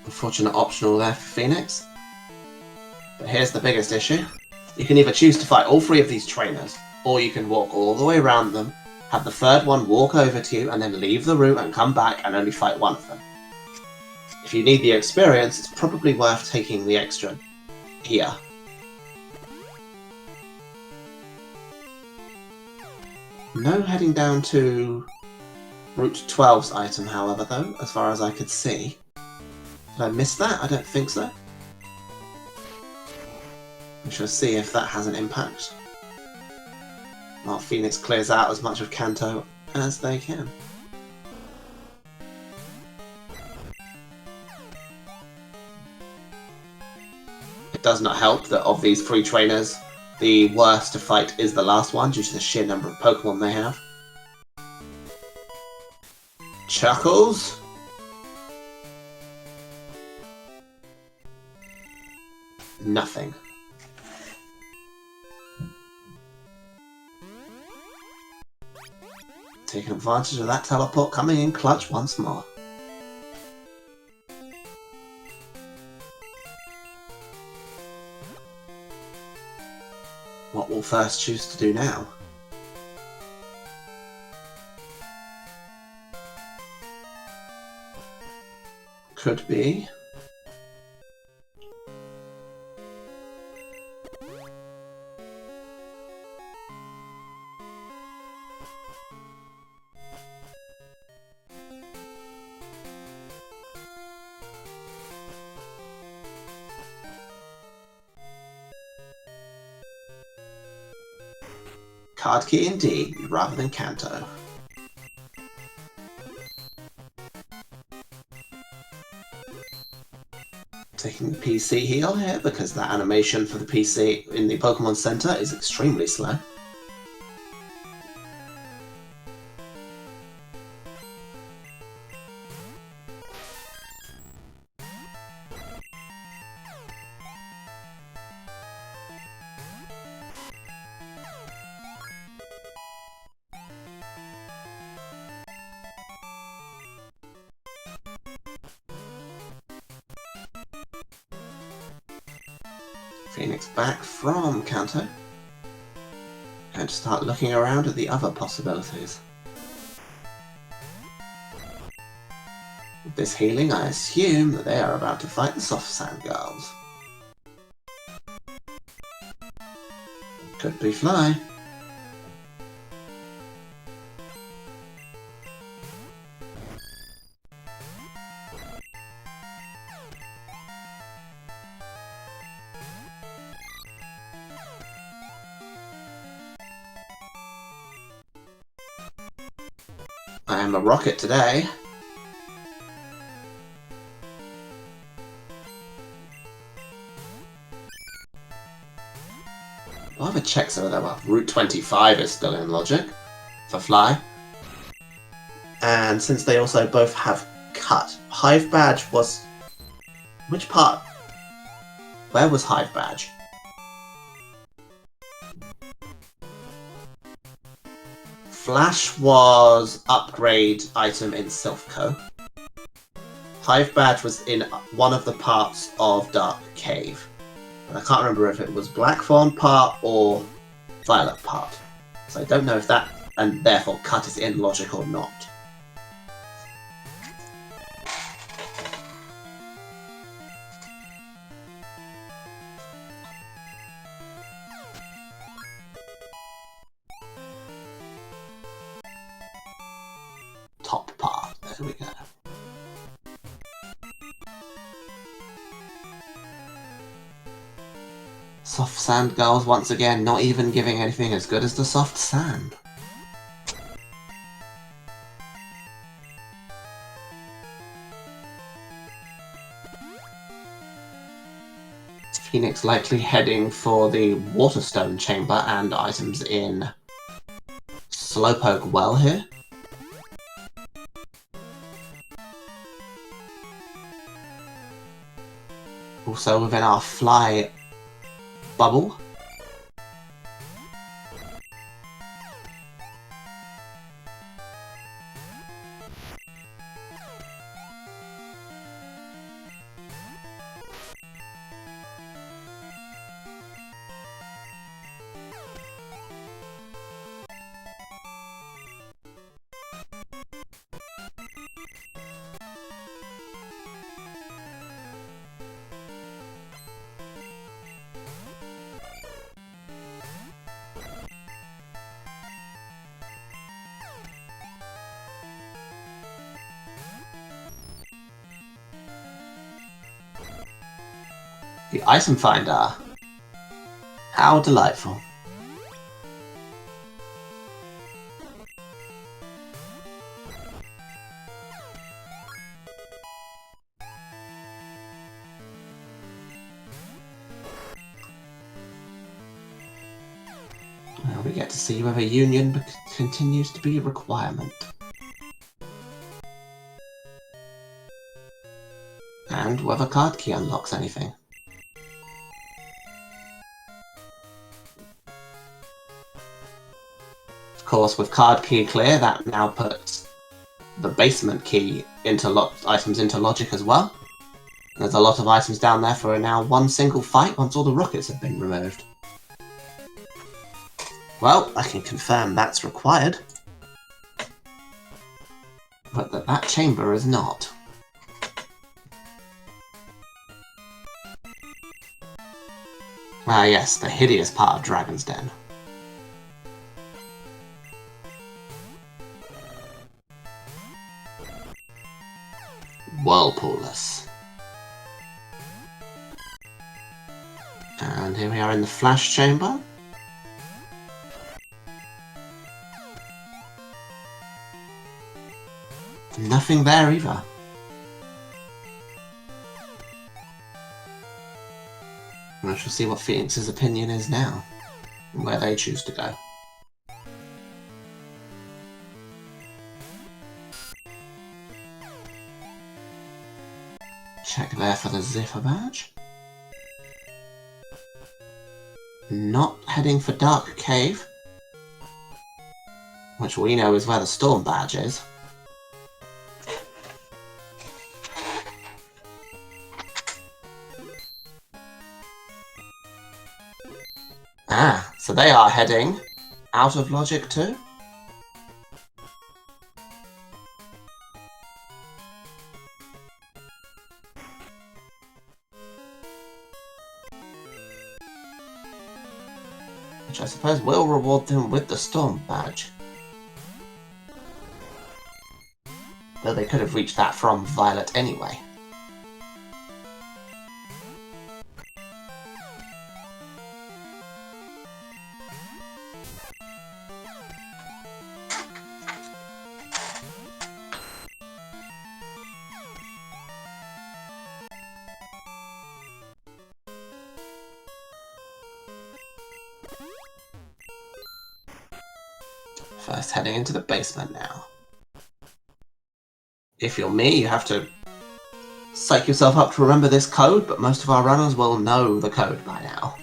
S1: Unfortunate optional there for Phoenix. But here's the biggest issue. You can either choose to fight all 3 of these trainers, or you can walk all the way around them, have the 3rd one walk over to you, and then leave the route and come back and only fight 1 of them. If you need the experience, it's probably worth taking the extra here. No heading down to Route 12's item, however, though, as far as I could see. Did I miss that? I don't think so. We shall see if that has an impact. While Phoenix clears out as much of Kanto as they can. It does not help that of these 3 trainers, the worst to fight is the last one due to the sheer number of Pokemon they have. Chuckles. Nothing. Taking advantage of that teleport coming in clutch once more. What will First choose to do now? Could be. Card key indeed, rather than Kanto. Taking the PC heal here because that animation for the PC in the Pokemon Center is extremely slow. Phoenix back from Kanto. And start looking around at the other possibilities. With this healing, I assume that they are about to fight the Soft Sand Girls. Could be Fly. I am a rocket today. I'll have a check so that Route 25 is still in logic for Fly. And since they also both have Cut, Hive Badge was... Which part? Where was Hive Badge? Flash was upgrade item in Silphco. Hive Badge was in one of the parts of Dark Cave. And I can't remember if it was Blackthorn part or Violet part. So I don't know if that, and therefore Cut is in logic or not. Top part, there we go. Soft Sand Girls once again not even giving anything as good as the Soft Sand. Phoenix likely heading for the Waterstone Chamber and items in Slowpoke Well here. Also within our Fly bubble. The item finder. How delightful. Well, we get to see whether union continues to be a requirement. And whether card key unlocks anything. Of course, with card key clear, that now puts the basement key items into logic as well. There's a lot of items down there for now one single fight once all the rockets have been removed. Well, I can confirm that's required. But that chamber is not. Ah yes, the hideous part of Dragon's Den. Whirlpoolers. And here we are in the flash chamber. Nothing there either. I shall see what Phoenix's opinion is now, and where they choose to go. Check there for the Ziffer badge. Not heading for Dark Cave, which we know is where the Storm badge is. Ah, so they are heading out of logic too? Which I suppose will reward them with the Storm badge. Though they could have reached that from Violet anyway. First heading into the basement now. If you're me, you have to psych yourself up to remember this code, but most of our runners will know the code by now.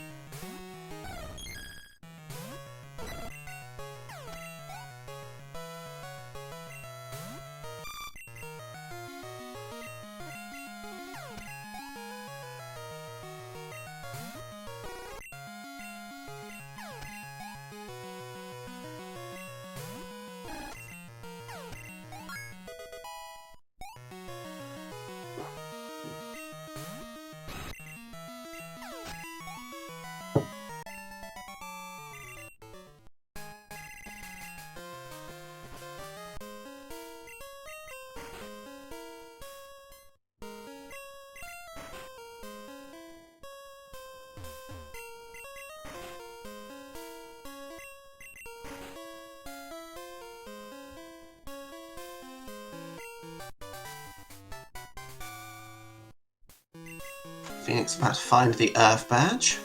S1: Phoenix about to find the Earth badge.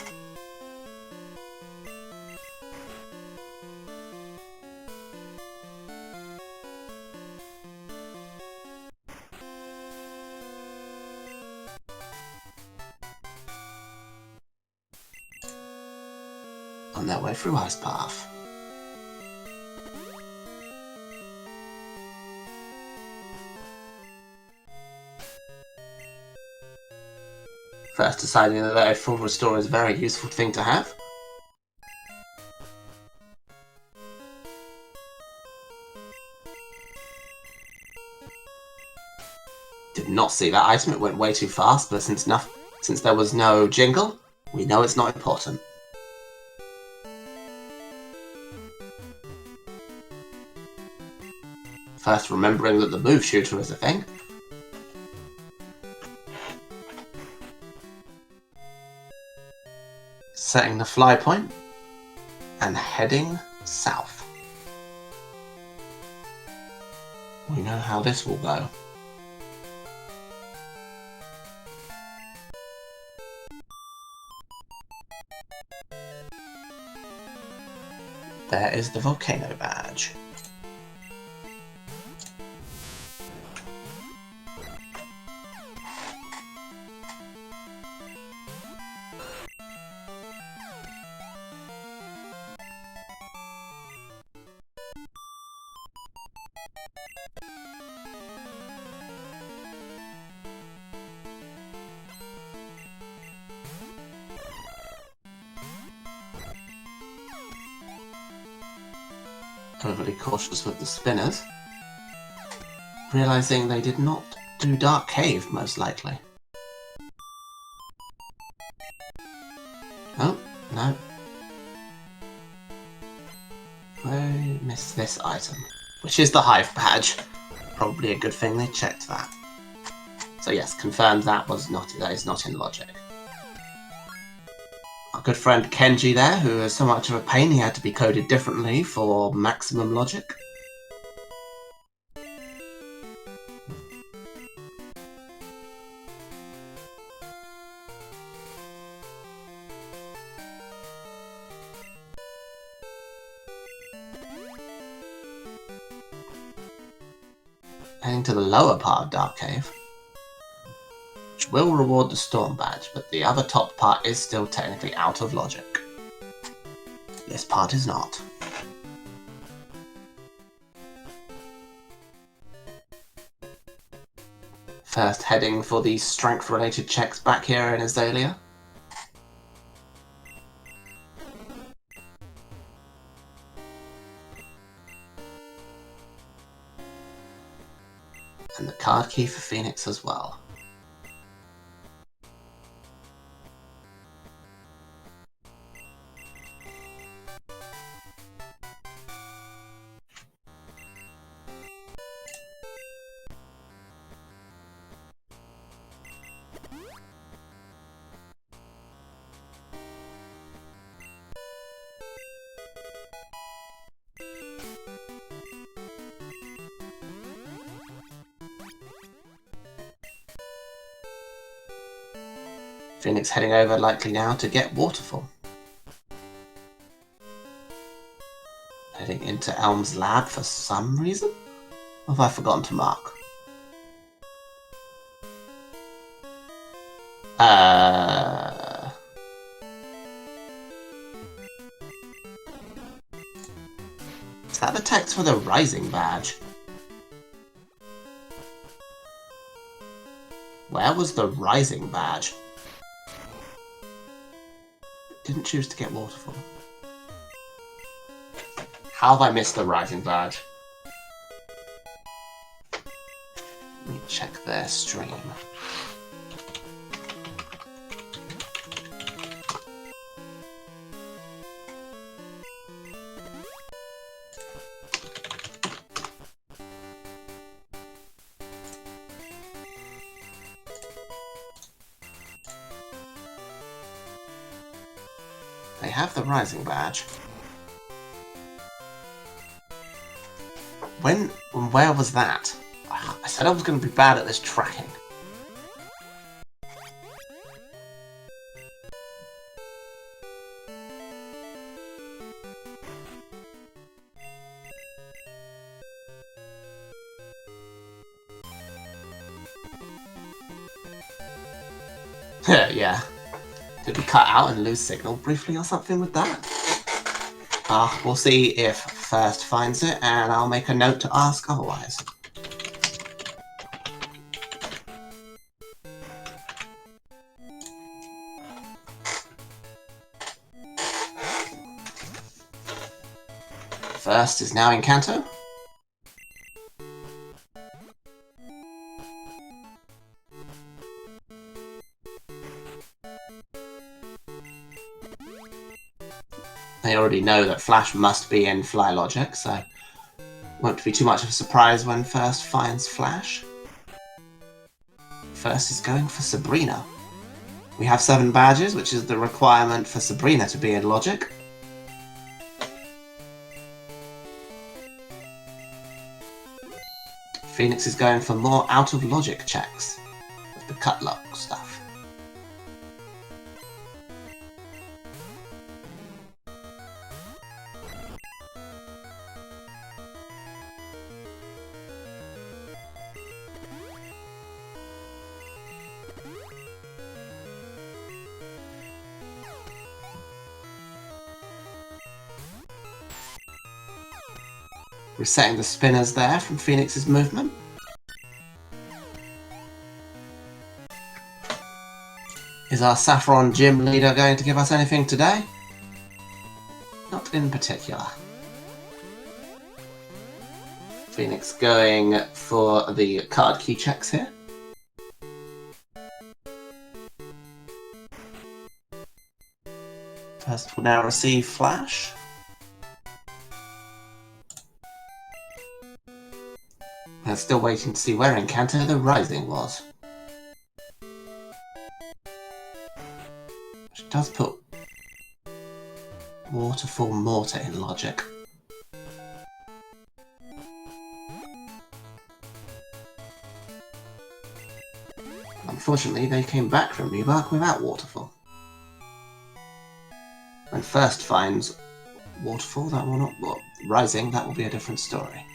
S1: On their way through Ice Path. First deciding that a full restore is a very useful thing to have. Did not see that item, it went way too fast, but since there was no jingle, we know it's not important. First remembering that the move shooter is a thing. Setting the fly point and heading south. We know how this will go. There is the volcano badge. overly cautious with the spinners, realizing they did not do Dark Cave, most likely. Oh, no. I missed this item, which is the Hive badge. Probably a good thing they checked that. So yes, confirmed that is not in logic. Our good friend Kenji there, who is so much of a pain he had to be coded differently for maximum logic. Heading to the lower part of Dark Cave, which will reward the Storm badge, but the other top part is still technically out of logic. This part is not. First heading for the strength-related checks back here in Azalea. And the card key for Phoenix as well. Phoenix heading over likely now to get Waterfall. Heading into Elm's lab for some reason? Or have I forgotten to mark? Is that the text for the Rising badge? Where was the Rising badge? Didn't choose to get Waterfall. How have I missed the Rising badge? Let me check their stream. They have the Rising badge. Where was that? I said I was going to be bad at this tracking. Yeah. Did we cut out and lose signal briefly or something with that? We'll see if First finds it, and I'll make a note to ask otherwise. First is now in Kanto. They already know that Flash must be in Fly Logic, so it won't be too much of a surprise when First finds Flash. First is going for Sabrina. We have 7 badges, which is the requirement for Sabrina to be in Logic. Phoenix is going for more out-of-logic checks with the cut lock stuff. Resetting the spinners there from Phoenix's movement. Is our Saffron gym leader going to give us anything today? Not in particular. Phoenix going for the card key checks here. First will now receive Flash. I'm still waiting to see where in Kanto the Rising was. Which does put Waterfall Mortar in logic. Unfortunately, they came back from Rebark without Waterfall. When first finds Waterfall, that will not... Well, Rising, that will be a different story.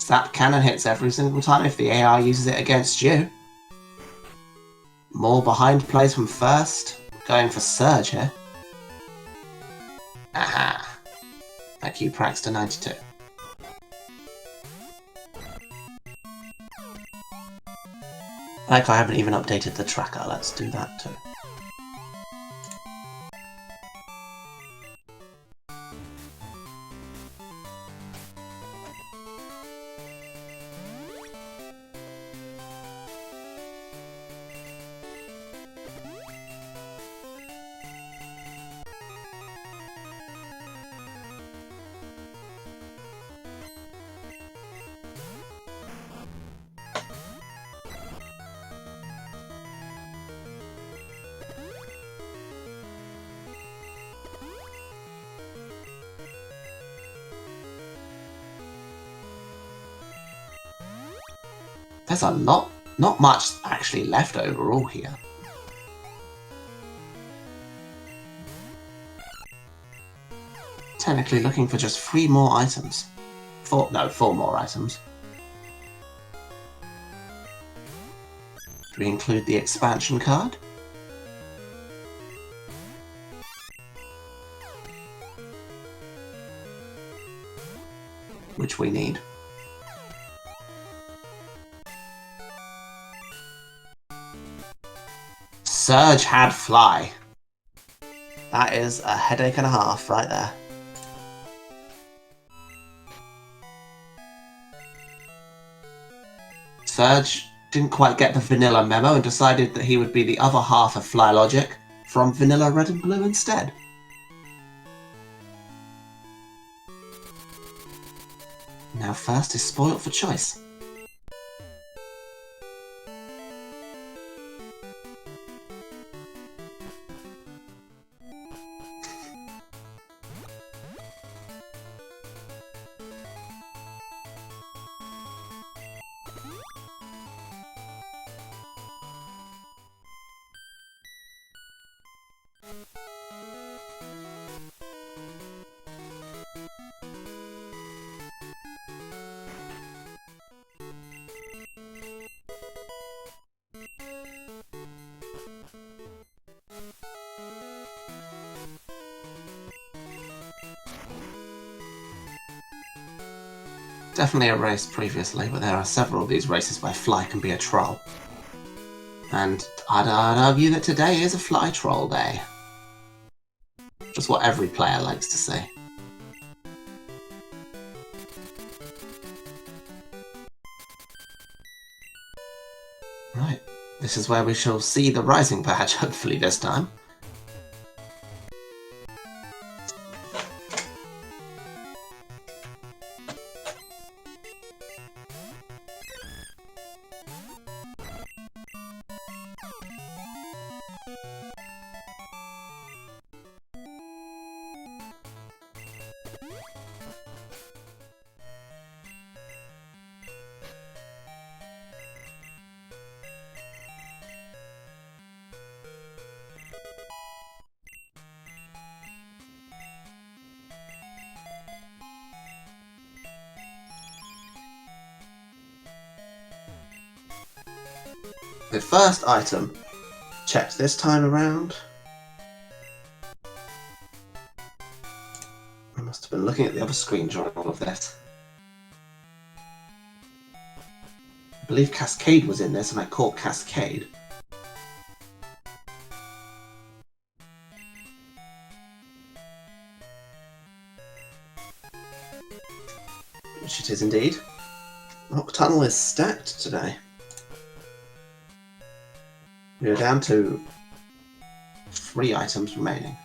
S1: Zap Cannon hits every single time if the AI uses it against you. More behind plays from first. Going for Surge here. Aha! Thank you, Praxter92. Like I haven't even updated the tracker, let's do that too. There's a lot, not much actually left overall here. Technically looking for just 3 more items. 4 more items. Do we include the expansion card? Which we need. Surge had Fly. That is a headache and a half right there. Surge didn't quite get the vanilla memo and decided that he would be the other half of Fly Logic from Vanilla Red and Blue instead. Now first is spoiled for choice. Definitely a race previously, but there are several of these races where Fly can be a troll. And I'd argue that today is a Fly troll day. Just what every player likes to say. Right, this is where we shall see the Rising badge, hopefully this time. The first item checked this time around. I must have been looking at the other screen during all of this. I believe Cascade was in this and I caught Cascade. which it is indeed. Rock Tunnel is stacked today. We are down to 3 items remaining.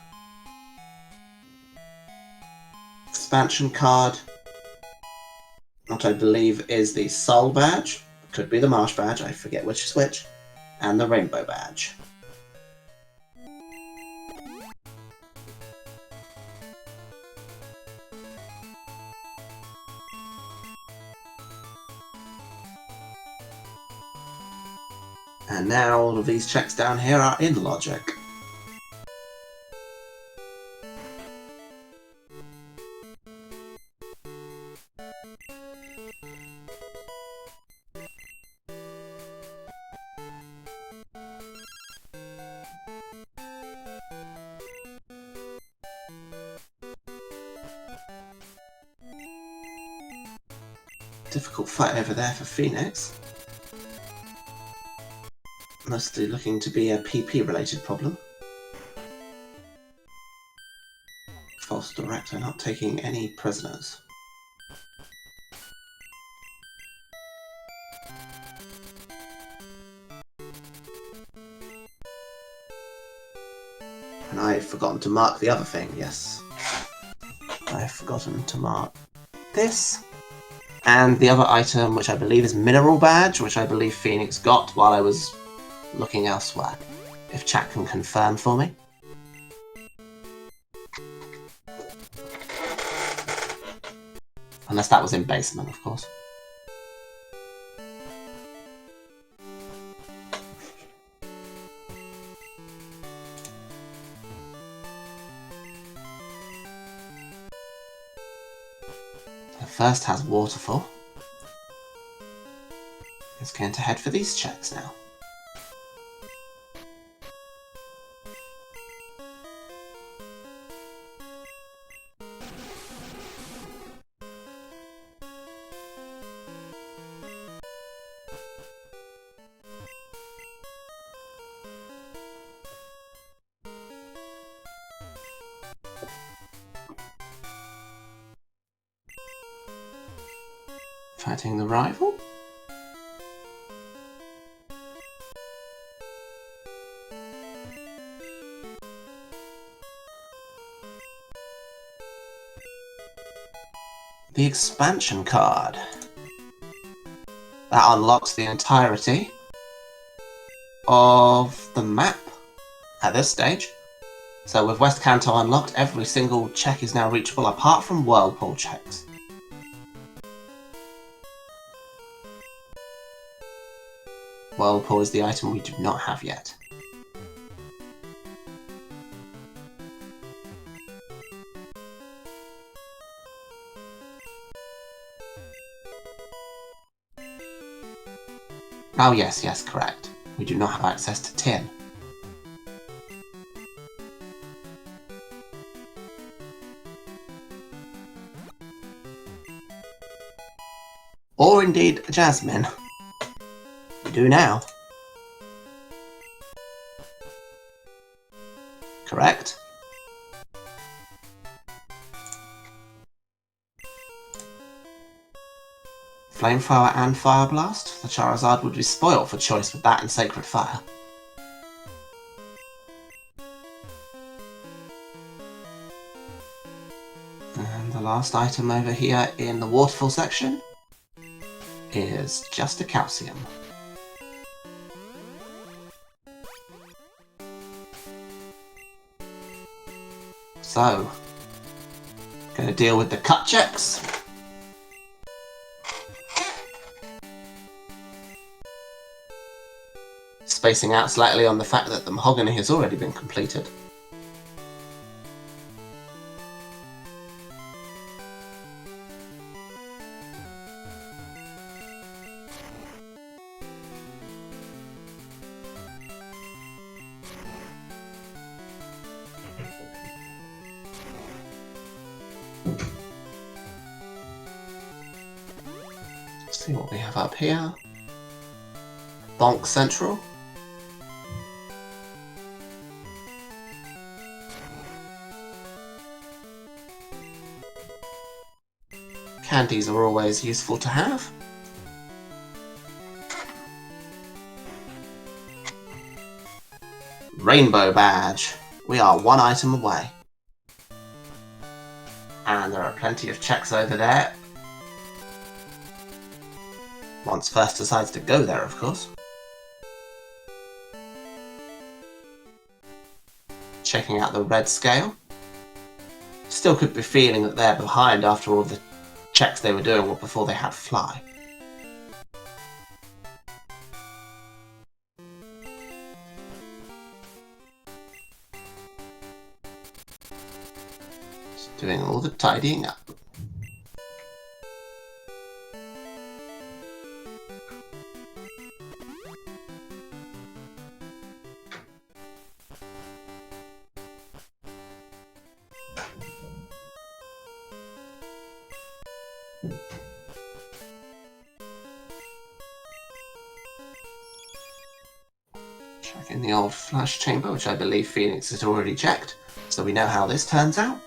S1: Expansion card, what I believe is the Soul badge, could be the Marsh badge, I forget which is which, and the Rainbow badge. And now all of these checks down here are in logic. Difficult fight over there for Phoenix. Mostly looking to be a PP related problem. False Director not taking any prisoners. And I've forgotten to mark the other thing, yes. I've forgotten to mark this. And the other item, which I believe is Mineral Badge, which I believe Phoenix got while I was looking elsewhere. If chat can confirm for me. Unless that was in basement, of course. The first has Waterfall. It's going to head for these checks now. Fighting the rival. The expansion card. That unlocks the entirety of the map at this stage. So with West Kanto unlocked, every single check is now reachable apart from Whirlpool checks. Whirlpool is the item we do not have yet. Oh yes, yes, correct. We do not have access to tin. Or indeed Jasmine. We do now. Correct. Flamethrower and Fire Blast. The Charizard would be spoilt for choice with that and Sacred Fire. And the last item over here in the Waterfall section is just a Calcium. So, gonna deal with the cut checks. Spacing out slightly on the fact that the Mahogany has already been completed. Let's see what we have up here. Bonk Central. Candies are always useful to have. Rainbow badge. We are one item away. And there are plenty of checks over there. Once first decides to go there, of course. Checking out the red scale. Still could be feeling that they're behind after all the checks they were doing before they had fly. Just doing all the tidying up. Checking the old flash chamber, which I believe Phoenix has already checked, so we know how this turns out.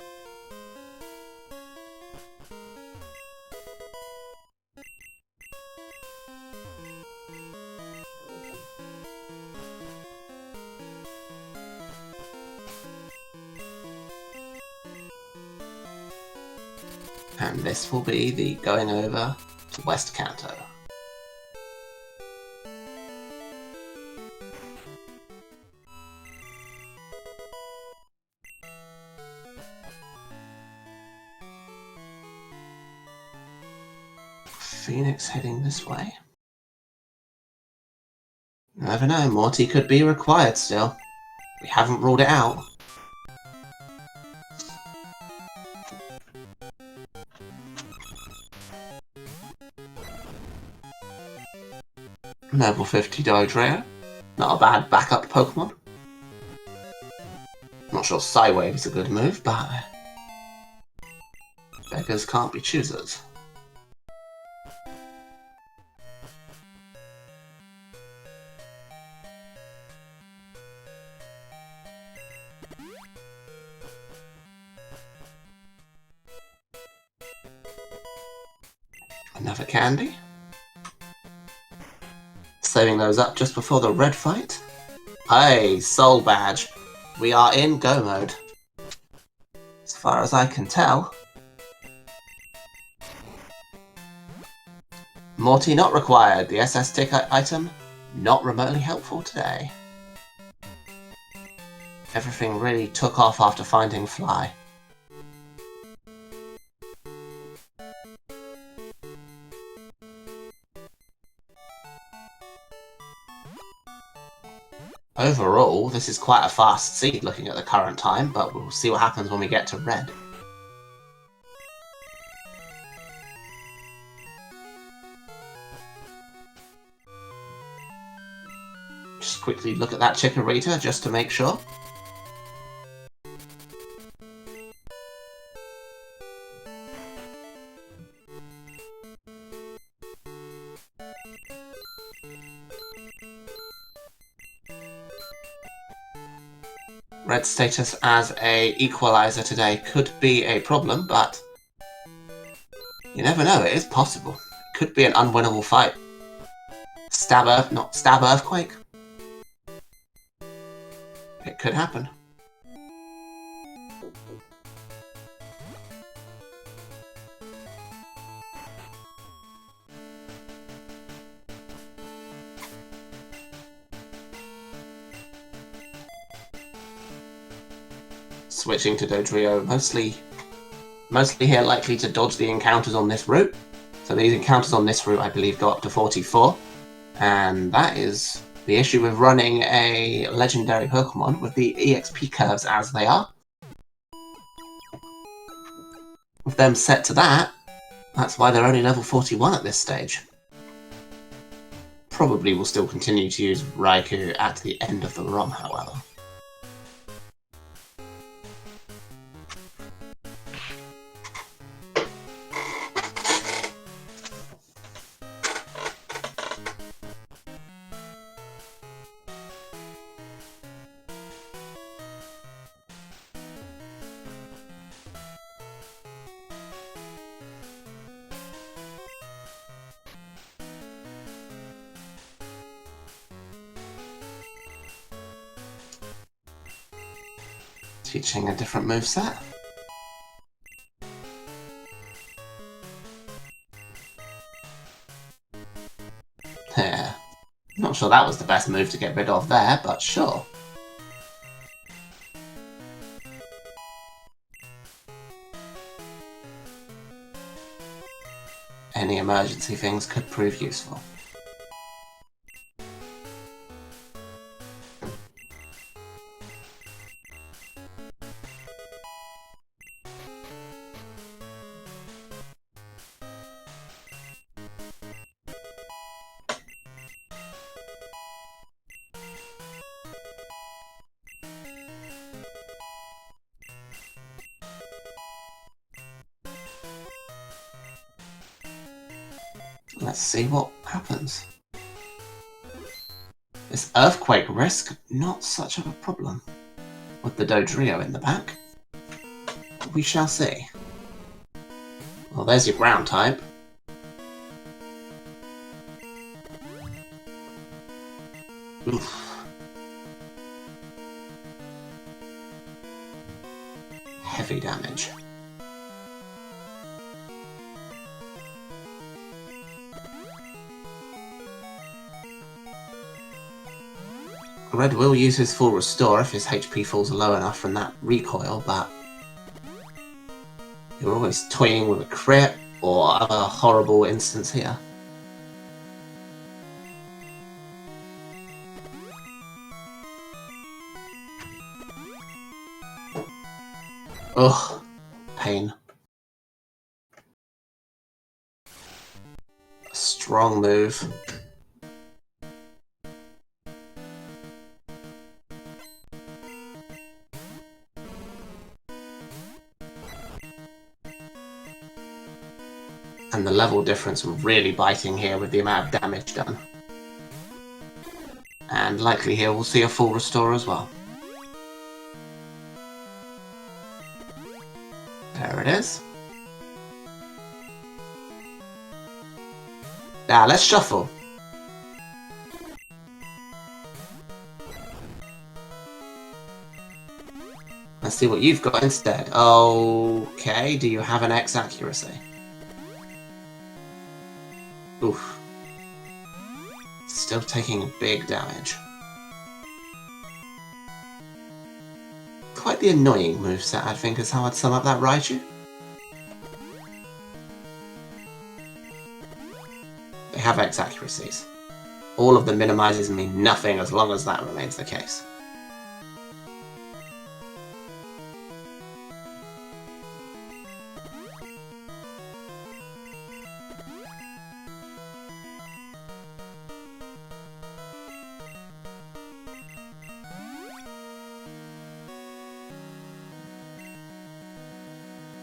S1: And this will be the going over to West Kanto. Phoenix heading this way. You never know, Morty could be required still. We haven't ruled it out. Level 50 Dodrio. Not a bad backup Pokemon. Not sure Psywave is a good move, but beggars can't be choosers. Another candy. Saving those up just before the red fight. Hey, Soul Badge. We are in go mode. As far as I can tell. Morty not required. The SS ticket item not remotely helpful today. Everything really took off after finding Fly. Overall, this is quite a fast seed looking at the current time, but we'll see what happens when we get to red. Just quickly look at that Chikorita just to make sure. Red status as a equalizer today could be a problem, but you never know, it is possible. It could be an unwinnable fight. Not stab Earthquake. It could happen. Switching to Dodrio, mostly here likely to dodge the encounters on this route. So these encounters on this route I believe go up to 44. And that is the issue with running a legendary Pokemon with the EXP curves as they are. With them set to that, that's why they're only level 41 at this stage. Probably will still continue to use Raikou at the end of the ROM, however. Teaching a different moveset. Yeah. Not sure that was the best move to get rid of there, but sure. Any emergency things could prove useful. Let's see what happens. Is earthquake risk not such of a problem? With the Dodrio in the back? We shall see. Well, there's your ground type. Oof. Heavy damage. Red will use his full restore if his HP falls low enough from that recoil, but you're always toying with a crit or other horrible instance here. Ugh, pain. A strong move. And the level difference really biting here with the amount of damage done. And likely here we'll see a full restore as well. There it is. Now let's shuffle. Let's see what you've got instead. Okay, do you have an X accuracy? Oof. Still taking big damage. Quite the annoying moveset, I think, is how I'd sum up that Raichu. They have X accuracies. All of the minimizes mean nothing as long as that remains the case.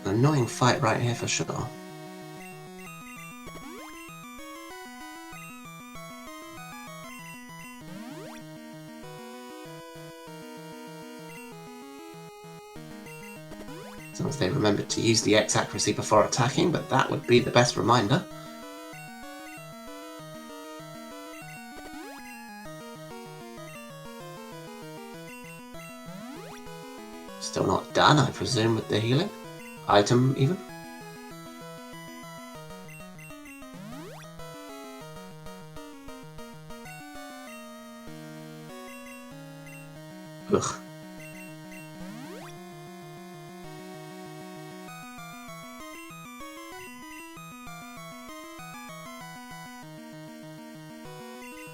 S1: An annoying fight right here for sure. As long as they remembered to use the X accuracy before attacking, but that would be the best reminder. Still not done, I presume, with the healing? Item, even? Ugh.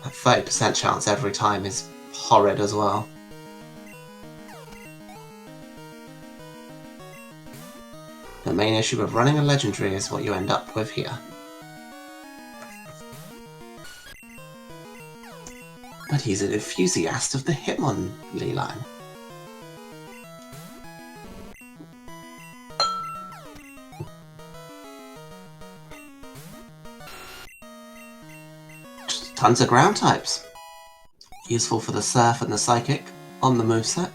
S1: That 30% chance every time is horrid as well. The main issue of running a legendary is what you end up with here. But he's an enthusiast of the Hitmonlee line. Just tons of ground types. Useful for the Surf and the Psychic on the moveset.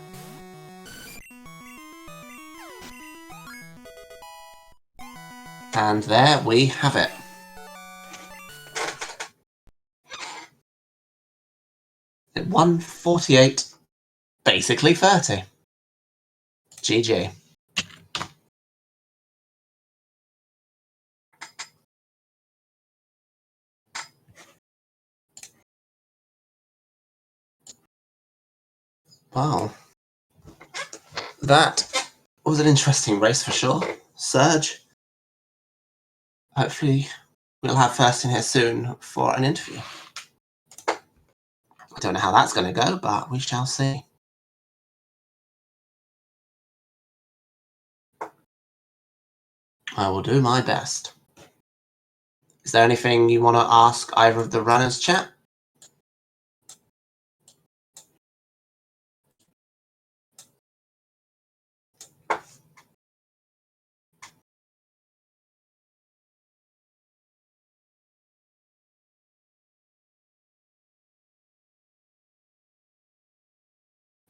S1: And there we have it. It won 48, basically 30. GG. Wow. That was an interesting race for sure. Surge. Hopefully we'll have First in here soon for an interview. I don't know how that's going to go, but we shall see. I will do my best. Is there anything you want to ask either of the runners, chat?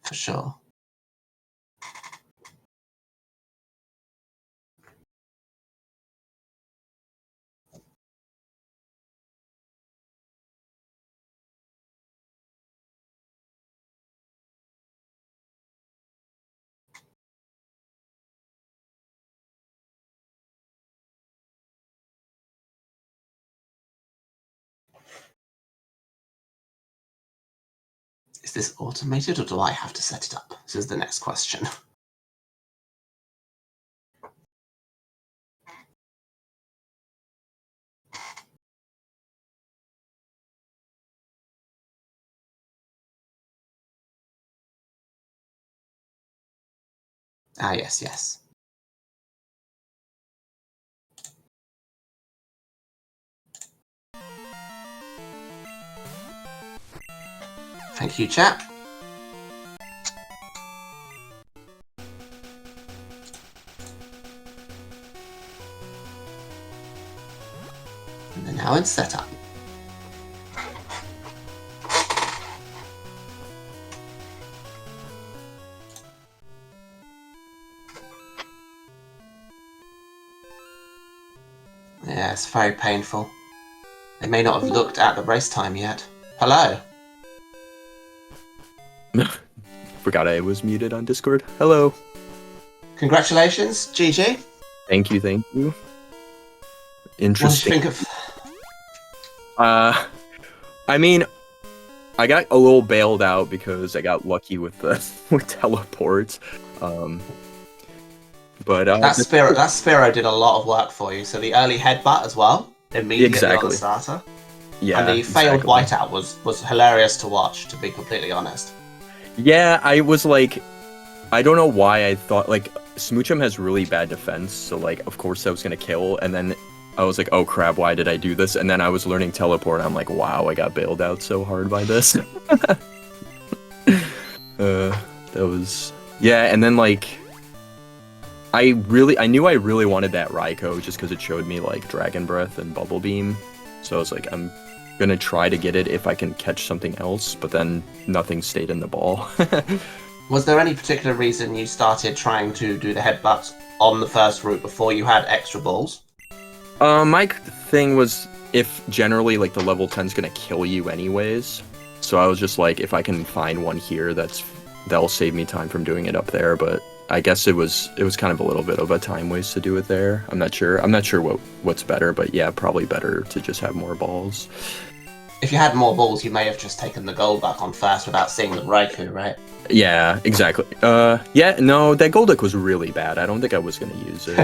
S1: For sure. Is this automated or do I have to set it up? This is the next question. Ah, yes, yes. Thank you, chat. And then now in setup. Yeah, it's very painful. They may not have looked at the race time yet. Hello.
S2: Forgot I was muted on Discord. Hello.
S1: Congratulations, GG.
S2: Thank you, thank you.
S1: Interesting.
S2: Interesting.
S1: What did you think of...
S2: I mean, I got a little bailed out because I got lucky with the with teleports. But
S1: that Spiro did a lot of work for you. So the early headbutt as well, immediately on the starter.
S2: Yeah.
S1: And the failed whiteout was hilarious to watch, to be completely honest.
S2: Yeah, I was like, I don't know why I thought, like, Smoochum has really bad defense, so, like, of course I was gonna kill, and then I was like, oh crap, why did I do this? And then I was learning teleport, and I'm like, wow, I got bailed out so hard by this. That was... Yeah, and then, like, I knew I really wanted that Raikou just because it showed me, like, Dragon Breath and Bubble Beam, so I was like, I'm gonna try to get it if I can catch something else, but then nothing stayed in the ball.
S1: Was there any particular reason you started trying to do the headbutts on the first route before you had extra balls?
S2: My thing was if generally like the level 10's gonna kill you anyways, so I was just like, if I can find one here that'll save me time from doing it up there, but I guess it was kind of a little bit of a time waste to do it there. I'm not sure what's better, but yeah, probably better to just have more balls.
S1: If you had more balls, you may have just taken the gold back on first without seeing the Raikou, right?
S2: Yeah, exactly. Yeah, no, that Golduck was really bad. I don't think I was gonna use it.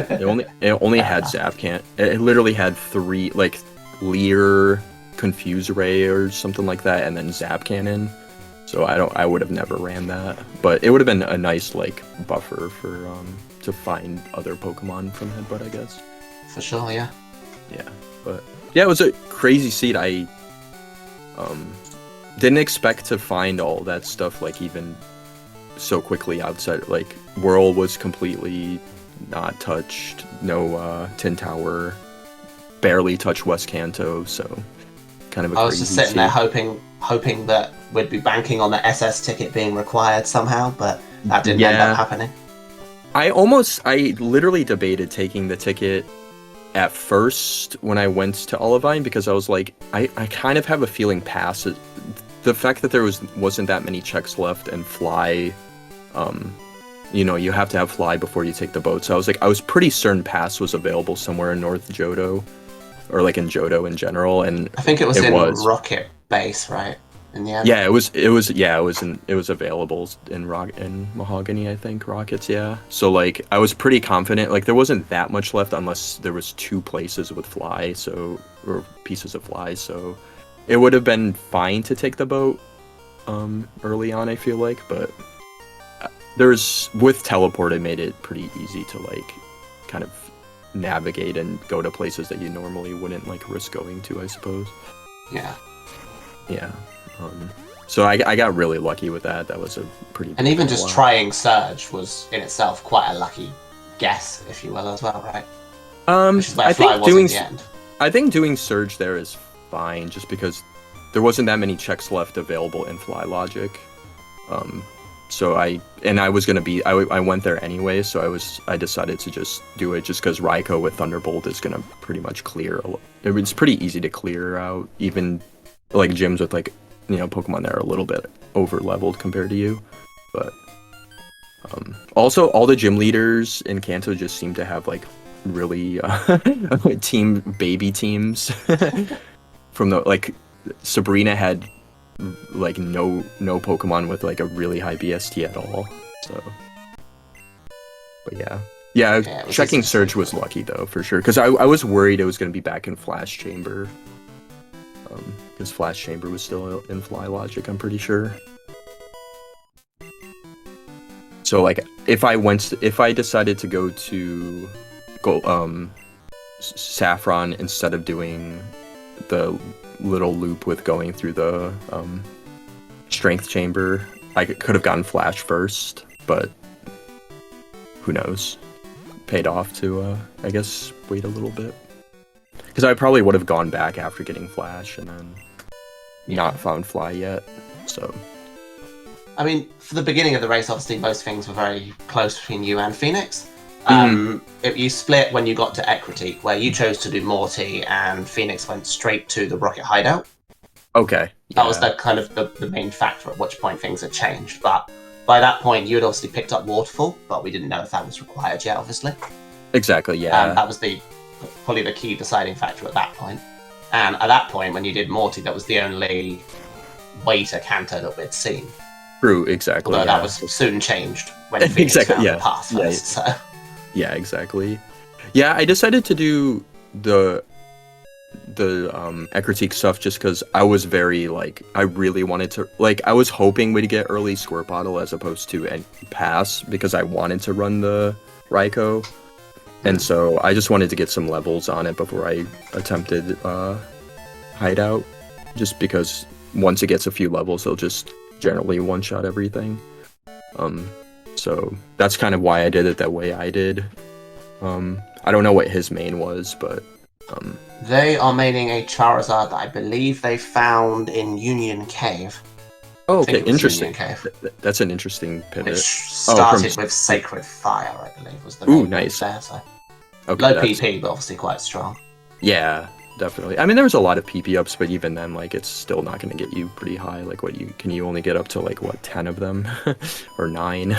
S2: It only had Zap Cannon. It literally had 3, like, Leer, Confuse Ray or something like that, and then Zap Cannon. So I would have never ran that. But it would have been a nice, like, buffer for to find other Pokemon from Headbutt, I guess.
S1: For sure, yeah.
S2: Yeah, but yeah, it was a crazy seed. I didn't expect to find all that stuff, like, even so quickly outside. Like, Whirl was completely not touched, no Tin Tower, barely touched West Kanto, so kind of a crazy
S1: I was just sitting there hoping that we'd be banking on the SS ticket being required somehow, but that didn't end up happening.
S2: I literally debated taking the ticket at first when I went to Olivine, because I was like, I kind of have a feeling past it. The fact that there wasn't that many checks left and Fly you know, you have to have fly before you take the boat. So I was pretty certain pass was available somewhere in North Johto, or like in Johto in general. And
S1: I think it was in Rocket Base, right? In the end.
S2: Yeah, it was available in Mahogany, I think, Rockets, yeah. So like I was pretty confident, like there wasn't that much left unless there was 2 places with fly, or pieces of fly, so it would have been fine to take the boat early on, I feel like, but with teleport it made it pretty easy to like kind of navigate and go to places that you normally wouldn't like risk going to, I suppose.
S1: Yeah.
S2: Yeah. So I got really lucky with that. That was a pretty.
S1: And even just trying Surge was in itself quite a lucky guess, if you will, as well, right? Which is where Fly was in the end.
S2: I think doing Surge there is fine, just because there wasn't that many checks left available in Fly Logic. So I went there anyway, so I decided to just do it, just because Raikou with Thunderbolt is gonna pretty much clear. It's pretty easy to clear out, even like gyms with like, you know, Pokemon that are a little bit over leveled compared to you. But also all the gym leaders in Kanto just seem to have like really baby teams. From the like Sabrina had like no Pokemon with like a really high BST at all. So but yeah, checking Surge was lucky though, for sure, because I was worried it was going to be back in Flash Chamber. Because Flash Chamber was still in Fly Logic, I'm pretty sure. So like, if I decided to go to Saffron instead of doing the little loop with going through the Strength Chamber, I could have gotten Flash first, but who knows? Paid off to, I guess, wait a little bit. Because I probably would have gone back after getting Flash and then not found Fly yet, so...
S1: I mean, for the beginning of the race, obviously, most things were very close between you and Phoenix. You split when you got to Ecritique, where you chose to do Morty, and Phoenix went straight to the Rocket Hideout.
S2: Okay.
S1: That was the kind of the main factor at which point things had changed. But by that point, you had obviously picked up Waterfall, but we didn't know if that was required yet, obviously.
S2: Exactly, yeah.
S1: That was probably the key deciding factor at that point. And at that point, when you did Morty, that was the only way to Kanto that we'd seen.
S2: True, exactly.
S1: Although that was soon changed when Phoenix found the path first. So.
S2: Yeah, exactly. Yeah, I decided to do the Ecritique stuff just because I was very, like, I really wanted to, like, I was hoping we'd get early Squirtle as opposed to Pass, because I wanted to run the Raikou. And so I just wanted to get some levels on it before I attempted Hideout, just because once it gets a few levels, it'll just generally one-shot everything. So that's kind of why I did it that way I did. I don't know what his main was, but...
S1: They are maining a Charizard that I believe they found in Union Cave.
S2: Oh, okay, interesting. That's an interesting pivot.
S1: Which started with Sacred Fire, I believe, was the main
S2: nice.
S1: There, so.
S2: Okay,
S1: low PP, but obviously quite strong.
S2: Yeah, definitely. I mean, there was a lot of PP ups, but even then, like, it's still not going to get you pretty high. Like, can you only get up to, like, 10 of them? Or 9?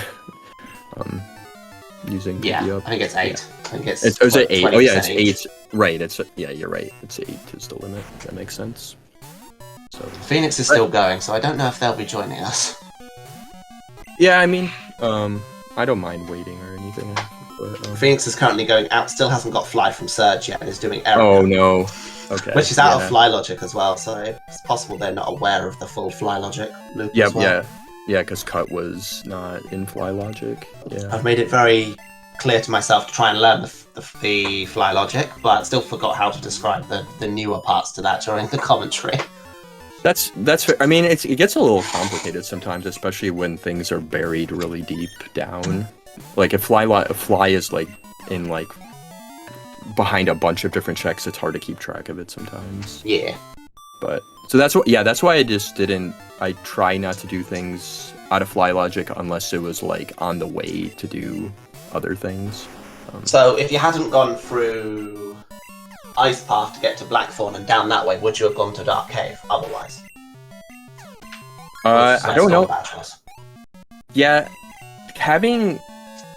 S2: Using PP up.
S1: I think it's 8.
S2: Yeah.
S1: I think it's
S2: 8. Oh, yeah, it's
S1: 8.
S2: Right, you're right. It's 8 is the limit. That makes sense. So
S1: Phoenix is still going, so I don't know if they'll be joining us.
S2: Yeah, I mean, I don't mind waiting or anything. But,
S1: Phoenix is currently going out, still hasn't got Fly from Surge yet, and is doing Error.
S2: Oh, no. Okay.
S1: Which is out of Fly Logic as well, so it's possible they're not aware of the full Fly Logic loop as well.
S2: Yeah, because Cut was not in Fly Logic. Yeah.
S1: I've made it very clear to myself to try and learn the Fly Logic, but I still forgot how to describe the newer parts to that during the commentary.
S2: That's fair. I mean, it gets a little complicated sometimes, especially when things are buried really deep down. Like if Fly is like in like behind a bunch of different checks, it's hard to keep track of it sometimes.
S1: Yeah.
S2: But so that's why I just didn't. I try not to do things out of Fly Logic unless it was like on the way to do other things.
S1: So if you hadn't gone through Ice Path to get to Blackthorn and down that way, would you have gone to Dark Cave otherwise?
S2: I don't know. Yeah, having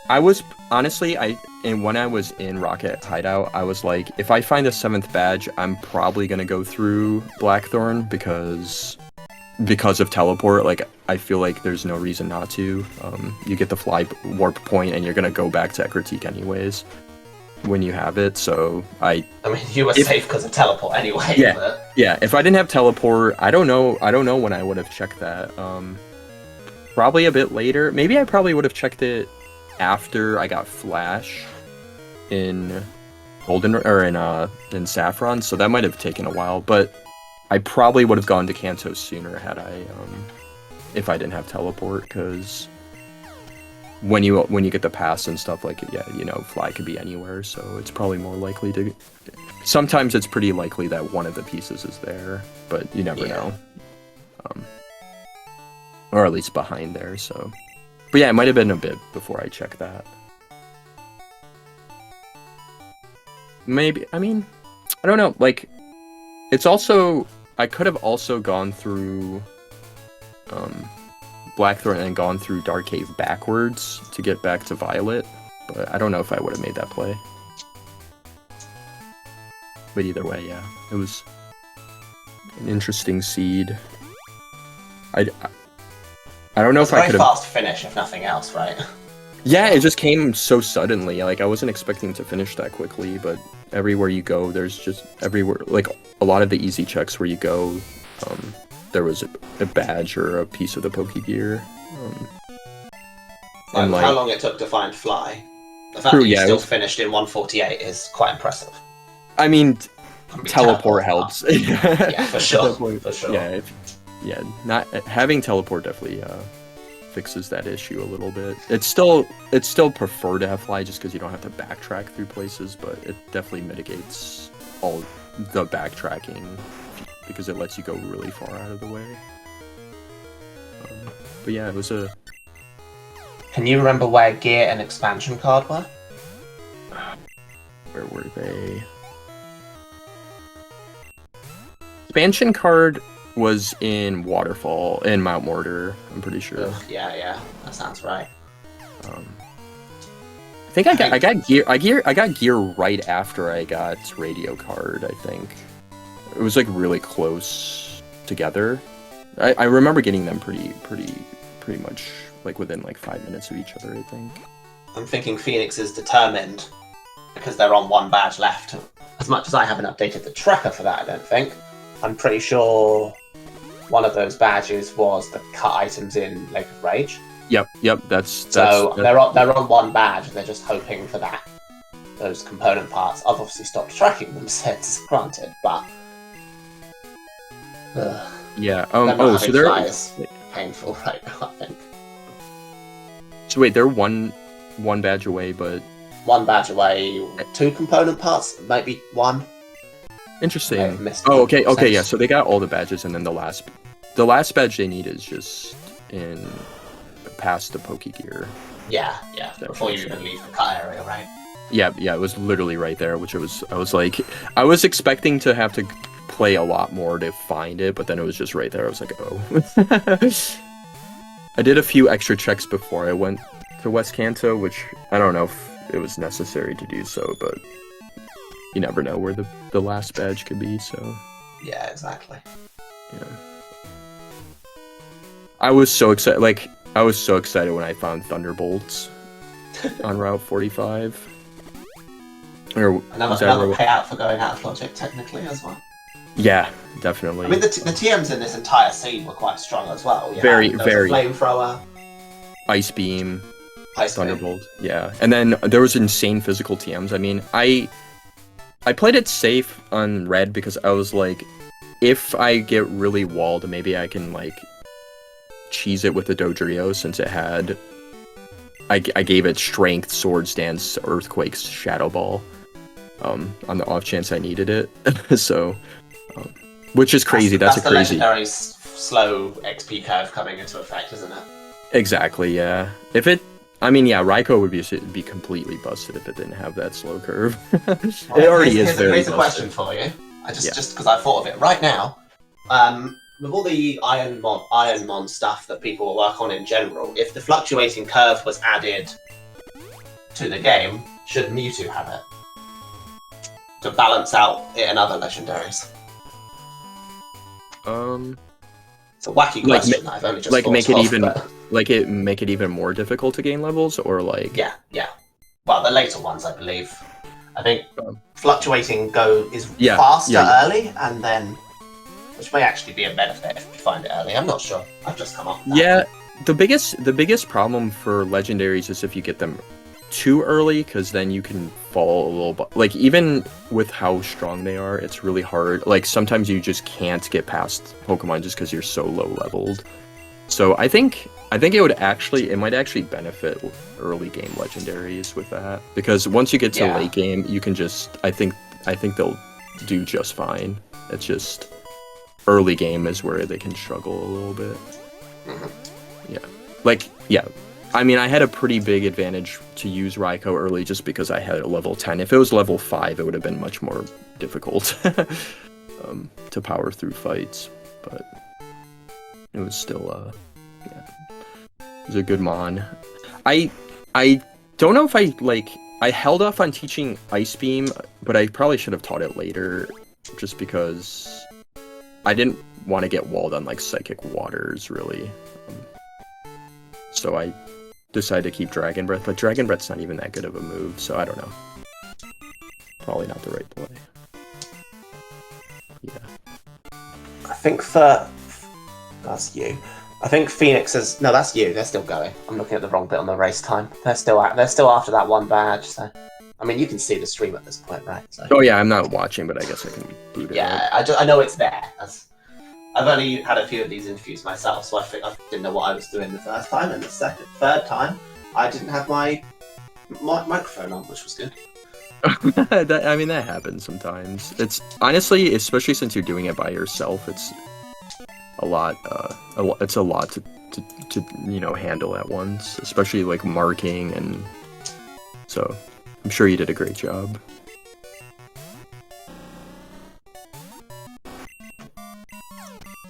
S2: I was honestly, and when I was in Rocket Hideout, I was like, if I find a 7th badge, I'm probably gonna go through Blackthorn because of teleport. Like, I feel like there's no reason not to. You get the fly warp point, and you're gonna go back to Ekritique anyways when you have it. So
S1: I mean, you were safe because of teleport anyway.
S2: Yeah,
S1: but...
S2: yeah. If I didn't have teleport, I don't know when I would have checked that. Probably a bit later. Maybe I probably would have checked it after I got Flash in Golden or in Saffron. So that might have taken a while, but I probably would have gone to Kanto sooner had I if I didn't have teleport, because when you get the pass and stuff, like, yeah, you know, fly could be anywhere, so it's probably more likely to. Sometimes it's pretty likely that one of the pieces is there, but you never know. Or at least behind there. So, but yeah, it might have been a bit before I checked that. Maybe, I mean, I don't know. Like, it's also, I could have also gone through Blackthorn and gone through Dark Cave backwards to get back to Violet, but I don't know if I would have made that play. But either way, yeah, it was an interesting seed. I don't know if I could have.
S1: Very fast finish, if nothing else, right?
S2: Yeah, it just came so suddenly. Like, I wasn't expecting to finish that quickly, but everywhere you go, there's just everywhere. Like, a lot of the easy checks where you go, there was a badge or a piece of the Pokegear.
S1: And like, how long it took to find Fly. The fact that you still finished in 148 is quite impressive.
S2: I mean, teleport helps.
S1: Yeah, for sure. For sure.
S2: Yeah, not having teleport definitely fixes that issue a little bit. It's still preferred to have Fly just because you don't have to backtrack through places, but it definitely mitigates all the backtracking because it lets you go really far out of the way. But yeah, it was a.
S1: Can you remember where Gear and Expansion Card were?
S2: Where were they? Expansion Card was in Waterfall in Mount Mortar, I'm pretty sure.
S1: Ugh, yeah, that sounds right.
S2: I think I got gear right after I got Radio Card, I think. It was like really close together. I remember getting them pretty much like within like 5 minutes of each other, I think.
S1: I'm thinking Phoenix is determined because they're on one badge left. As much as I haven't updated the tracker for that, I don't think. I'm pretty sure one of those badges was the cut items in Lake of Rage.
S2: Yep. That's
S1: they're on one badge. They're just hoping for those component parts. I've obviously stopped tracking them since, granted, but
S2: yeah.
S1: So they're painful right now, I think.
S2: So wait, they're one badge away, but
S1: one badge away. 2 component parts, maybe 1.
S2: Interesting. Oh, okay, yeah. So they got all the badges, and then the last badge they need is just in past the Pokegear.
S1: Yeah. Before you even leave the cut area, right?
S2: Yeah. It was literally right there, which I was expecting to have to play a lot more to find it, but then it was just right there. I was like, oh. I did a few extra checks before I went to West Kanto, which I don't know if it was necessary to do so, but you never know where the last badge could be, so.
S1: Yeah, exactly.
S2: Yeah. I was so excited when I found Thunderbolts on Route 45. Or
S1: another payout for going out of logic, technically, as well.
S2: Yeah, definitely.
S1: I mean, the TMs in this entire scene were quite strong as well.
S2: Very.
S1: Flamethrower.
S2: Ice Beam. Thunderbolt. Yeah. And then there was insane physical TMs. I mean, I played it safe on Red because I was like, if I get really walled, maybe I can, like, cheese it with the Dodrio since it had... I gave it Strength, Swords Dance, Earthquakes, Shadow Ball on the off chance I needed it. So... which is crazy. That's a crazy.
S1: The legendary slow XP curve coming into effect, isn't it?
S2: Exactly. Yeah. Raikou would be completely busted if it didn't have that slow curve. It already is very busted.
S1: Here's a question for you. Just because I thought of it right now. With all the Ironmon stuff that people will work on in general, if the fluctuating curve was added to the game should Mewtwo have it? To balance out it and other legendaries. It's a wacky question that I've only just
S2: make
S1: thought
S2: it
S1: of,
S2: even
S1: but...
S2: make it even more difficult to gain levels, or like
S1: Yeah. Well, the later ones, I believe. I think fluctuating is faster early, and then, which may actually be a benefit if you find it early. I'm not sure. I've just come up with that.
S2: Yeah, the biggest problem for legendaries is if you get them too early, because then you can fall a little bit. Like, even with how strong they are, it's really hard. Like, sometimes you just can't get past Pokemon just because you're so low leveled. So I think it might actually benefit early game legendaries with that, because once you get to late game, you can just I think they'll do just fine. It's just early game is where they can struggle a little bit. Yeah. I mean, I had a pretty big advantage to use Raikou early just because I had a level 10. If it was level 5, it would have been much more difficult to power through fights, but it was still it was a good mon. I don't know if I held off on teaching Ice Beam, but I probably should have taught it later just because I didn't want to get walled on like Psychic Waters really. So I decided to keep Dragon Breath, but Dragon Breath's not even that good of a move, so I don't know. Probably not the right play. Yeah.
S1: I think that's you. I think Phoenix is... No, that's you. They're still going. I'm looking at the wrong bit on the race time. They're still after that one badge, so... I mean, you can see the stream at this point, right? So...
S2: Oh yeah, I'm not watching, but I guess I can boot it up.
S1: I know it's there. I've only had a few of these interviews myself, so I didn't know what I was doing the first time, and the third time, I didn't have my microphone on, which was good.
S2: I mean, that happens sometimes. It's honestly, especially since you're doing it by yourself, it's a lot. It's a lot to handle at once, especially like marking, and so I'm sure you did a great job.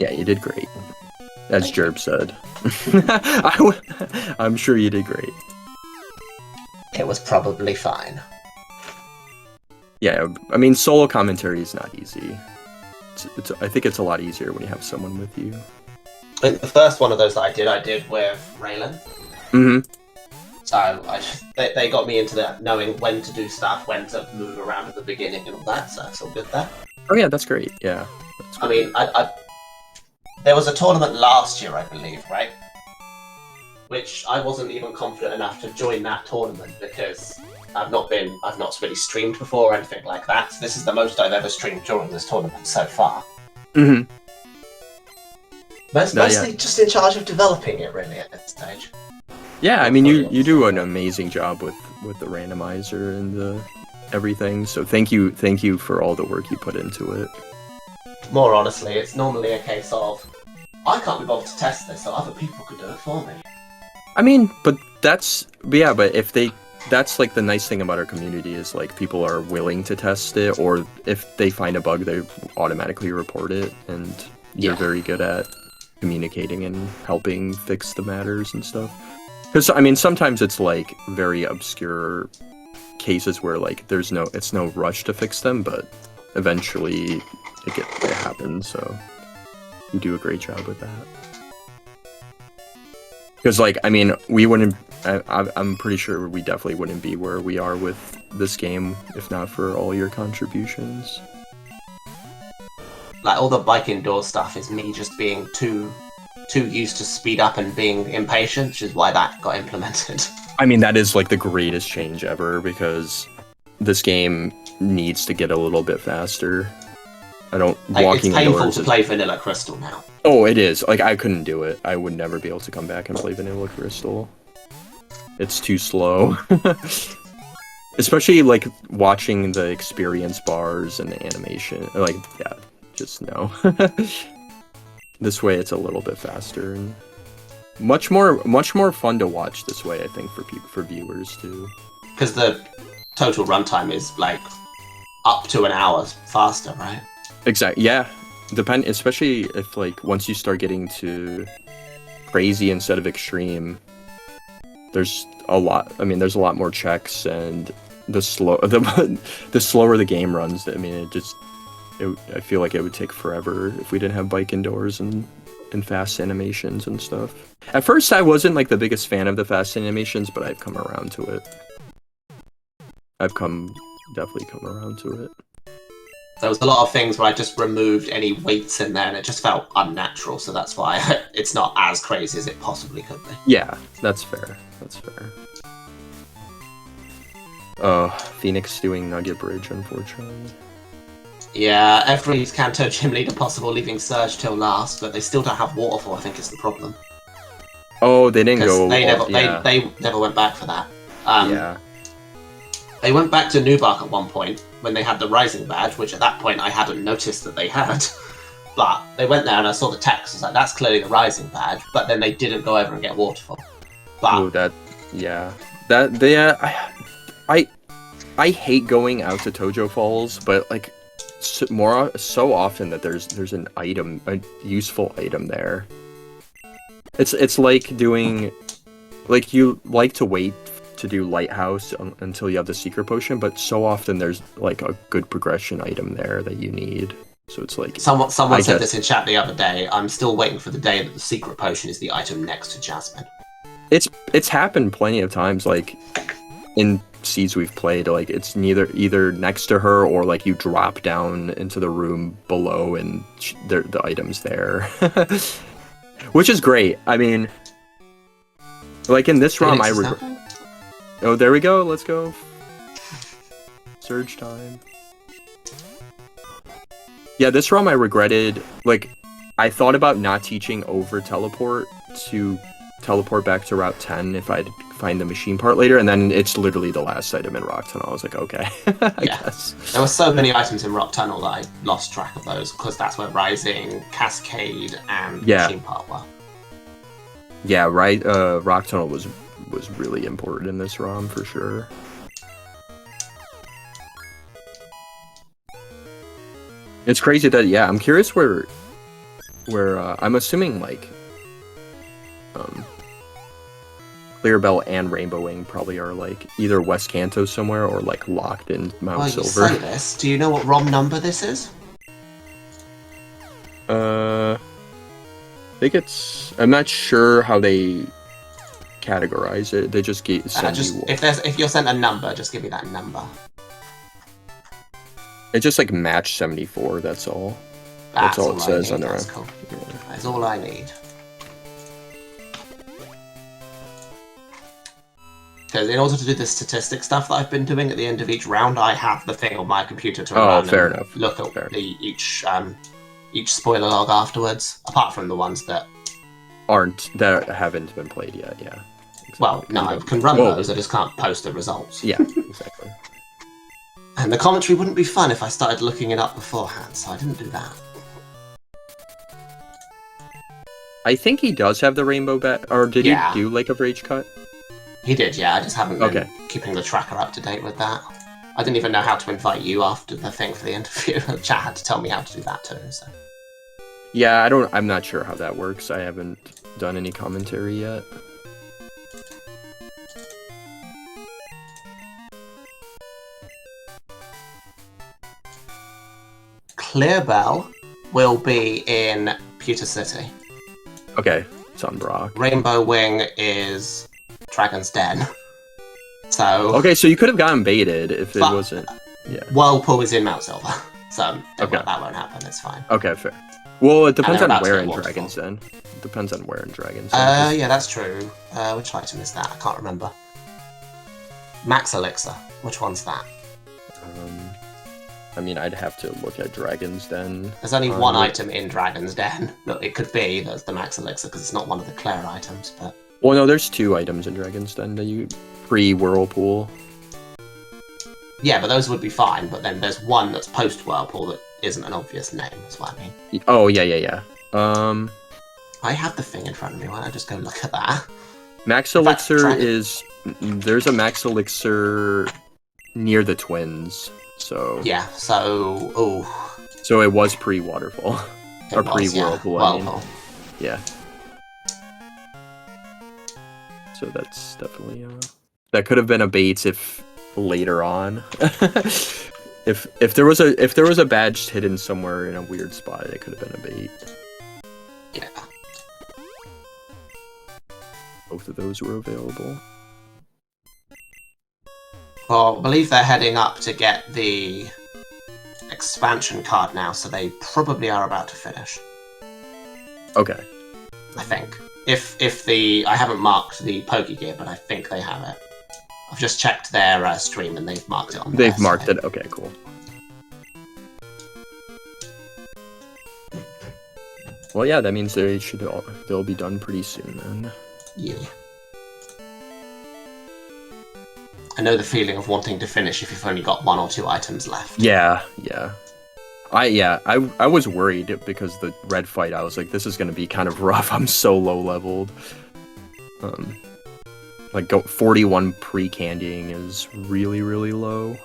S2: Yeah, you did great. As Jerb said. I'm sure you did great.
S1: It was probably fine.
S2: Yeah, I mean, solo commentary is not easy. I think it's a lot easier when you have someone with you.
S1: I think the first one of those that I did with Raylan.
S2: Mm-hmm.
S1: So they got me into that, knowing when to do stuff, when to move around at the beginning and all that, so that's all good there.
S2: Oh yeah, that's great, yeah. That's great.
S1: I mean, there was a tournament last year, I believe, right? Which I wasn't even confident enough to join that tournament because I've not really streamed before or anything like that. So this is the most I've ever streamed during this tournament so far.
S2: Mm-hmm.
S1: Mostly just in charge of developing it, really, at this stage.
S2: Yeah, I mean, you do an amazing job with the randomizer and the everything. So thank you for all the work you put into it.
S1: More honestly, it's normally a case of I can't be bothered to test this, so other people could do it for me.
S2: I mean, but that's like the nice thing about our community is like people are willing to test it, or if they find a bug, they automatically report it, and you're very good at communicating and helping fix the matters and stuff. Because I mean, sometimes it's like very obscure cases where like it's no rush to fix them, but eventually it happens. So you do a great job with that. Because like, I mean, we wouldn't. I'm pretty sure we definitely wouldn't be where we are with this game if not for all your contributions.
S1: Like all the bike indoor stuff is me just being too used to speed up and being impatient, which is why that got implemented.
S2: I mean, that is like the greatest change ever, because this game needs to get a little bit faster. Walking
S1: it's painful
S2: indoors
S1: to play Vanilla Crystal now.
S2: Oh, it is. Like, I couldn't do it. I would never be able to come back and play Vanilla Crystal. It's too slow. Especially, like, watching the experience bars and the animation. Like, yeah, just no. This way, it's a little bit faster and much more fun to watch this way, I think, for viewers, too.
S1: Because the total runtime is, like, up to an hour faster, right?
S2: Exactly, yeah. Especially if, like, once you start getting to crazy instead of extreme, there's a lot. I mean, there's a lot more checks, and the slower the game runs. I mean, I feel like it would take forever if we didn't have bike indoors and fast animations and stuff. At first, I wasn't like the biggest fan of the fast animations, but I've come around to it. Definitely come around to it.
S1: There was a lot of things where I just removed any weights in there, and it just felt unnatural. So that's why it's not as crazy as it possibly could be.
S2: Yeah, that's fair. That's fair. Phoenix doing Nugget Bridge, unfortunately.
S1: Yeah, every Kanto gym leader possible leaving Surge till last, but they still don't have Waterfall, I think is the problem.
S2: Oh, they didn't go...
S1: They never went back for that.
S2: Yeah.
S1: They went back to Nubark at one point, when they had the Rising Badge, which at that point I hadn't noticed that they had. But they went there and I saw the text, I was like, that's clearly the Rising Badge, but then they didn't go over and get Waterfall. But...
S2: I hate going out to Tojo Falls, but like so often that there's an item, a useful item there. It's like doing, like, you like to wait to do Lighthouse until you have the secret potion, but so often there's like a good progression item there that you need. So it's like
S1: someone said this in chat the other day. I'm still waiting for the day that the secret potion is the item next to Jasmine.
S2: It's happened plenty of times, like in seeds we've played, like it's either next to her or like you drop down into the room below and the item's there. Which is great. I mean, like in this ROM, oh, there we go. Let's go. Surge time. Yeah, this ROM I regretted. Like, I thought about not teaching over teleport to teleport back to Route 10 if I'd find the machine part later, and then it's literally the last item in Rock Tunnel. I was like, okay, I guess.
S1: There were so many items in Rock Tunnel that I lost track of those, because that's where Rising, Cascade, and machine part were.
S2: Yeah, right. Rock Tunnel was really important in this ROM for sure. It's crazy that, yeah, I'm curious where I'm assuming like Clearbell and Rainbow Wing probably are like either West Kanto somewhere or like locked in Mount Silver.
S1: You say this. Do you know what ROM number this is?
S2: I think I'm not sure how they categorize it. They just send you.
S1: If you're sent a number, just give me that number.
S2: It's just like match 74. That's all. That's all it says on there.
S1: That's cool. Yeah. That's all I need. Because in order to do the statistic stuff that I've been doing at the end of each round, I have the thing on my computer to run and look at each spoiler log afterwards, apart from the ones that
S2: haven't been played yet. Yeah. Exactly.
S1: Well, no, I can run those. I just can't post the results.
S2: Yeah, exactly.
S1: And the commentary wouldn't be fun if I started looking it up beforehand, so I didn't do that.
S2: I think he does have the rainbow bat, or did he do Lake of Rage cut?
S1: He did, yeah. I just haven't been keeping the tracker up to date with that. I didn't even know how to invite you after the thing for the interview. Chat had to tell me how to do that too. So.
S2: Yeah, I'm not sure how that works. I haven't done any commentary yet.
S1: Clearbell will be in Pewter City.
S2: Okay, it's on Brock.
S1: Rainbow Wing is Dragon's Den. So
S2: okay, so you could have gotten baited if it wasn't. Yeah.
S1: Whirlpool is in Mount Silver, so that won't happen. It's fine.
S2: Okay, fair. Well, it depends on where in Dragon's Den. It depends on where in Dragon's Den.
S1: Yeah, that's true. Which item is that? I can't remember. Max Elixir. Which one's that?
S2: I mean, I'd have to look at Dragon's Den.
S1: There's only one item in Dragon's Den. Look, it could be that's the Max Elixir because it's not one of the Claire items, but.
S2: Well, no, there's 2 items in Dragon's Den that you pre-Whirlpool.
S1: Yeah, but those would be fine. But then there's one that's post-Whirlpool that isn't an obvious name. That's what I mean.
S2: Oh yeah.
S1: I have the thing in front of me. Why don't I just go look at that?
S2: Max Elixir is there's a Max Elixir near the Twins. So
S1: yeah. So
S2: So it was pre-Waterfall or pre-Whirlpool.
S1: Whirlpool.
S2: Yeah. so that's definitely that could have been a bait if later on. if there was a badge hidden somewhere in a weird spot, it could have been a bait.
S1: Yeah.
S2: Both of those were available.
S1: Well, I believe they're heading up to get the expansion card now, so they probably are about to finish.
S2: Okay.
S1: I think. If I haven't marked the Pokegear, but I think they have it. I've just checked their stream and they've marked it on there.
S2: They've marked it. Okay, cool. Well, yeah, that means they'll be done pretty soon then.
S1: Yeah. I know the feeling of wanting to finish if you've only got 1 or 2 items left.
S2: Yeah. I was worried because the red fight, I was like, this is gonna be kind of rough. I'm so low leveled. Like 41 pre-candying is really, really low.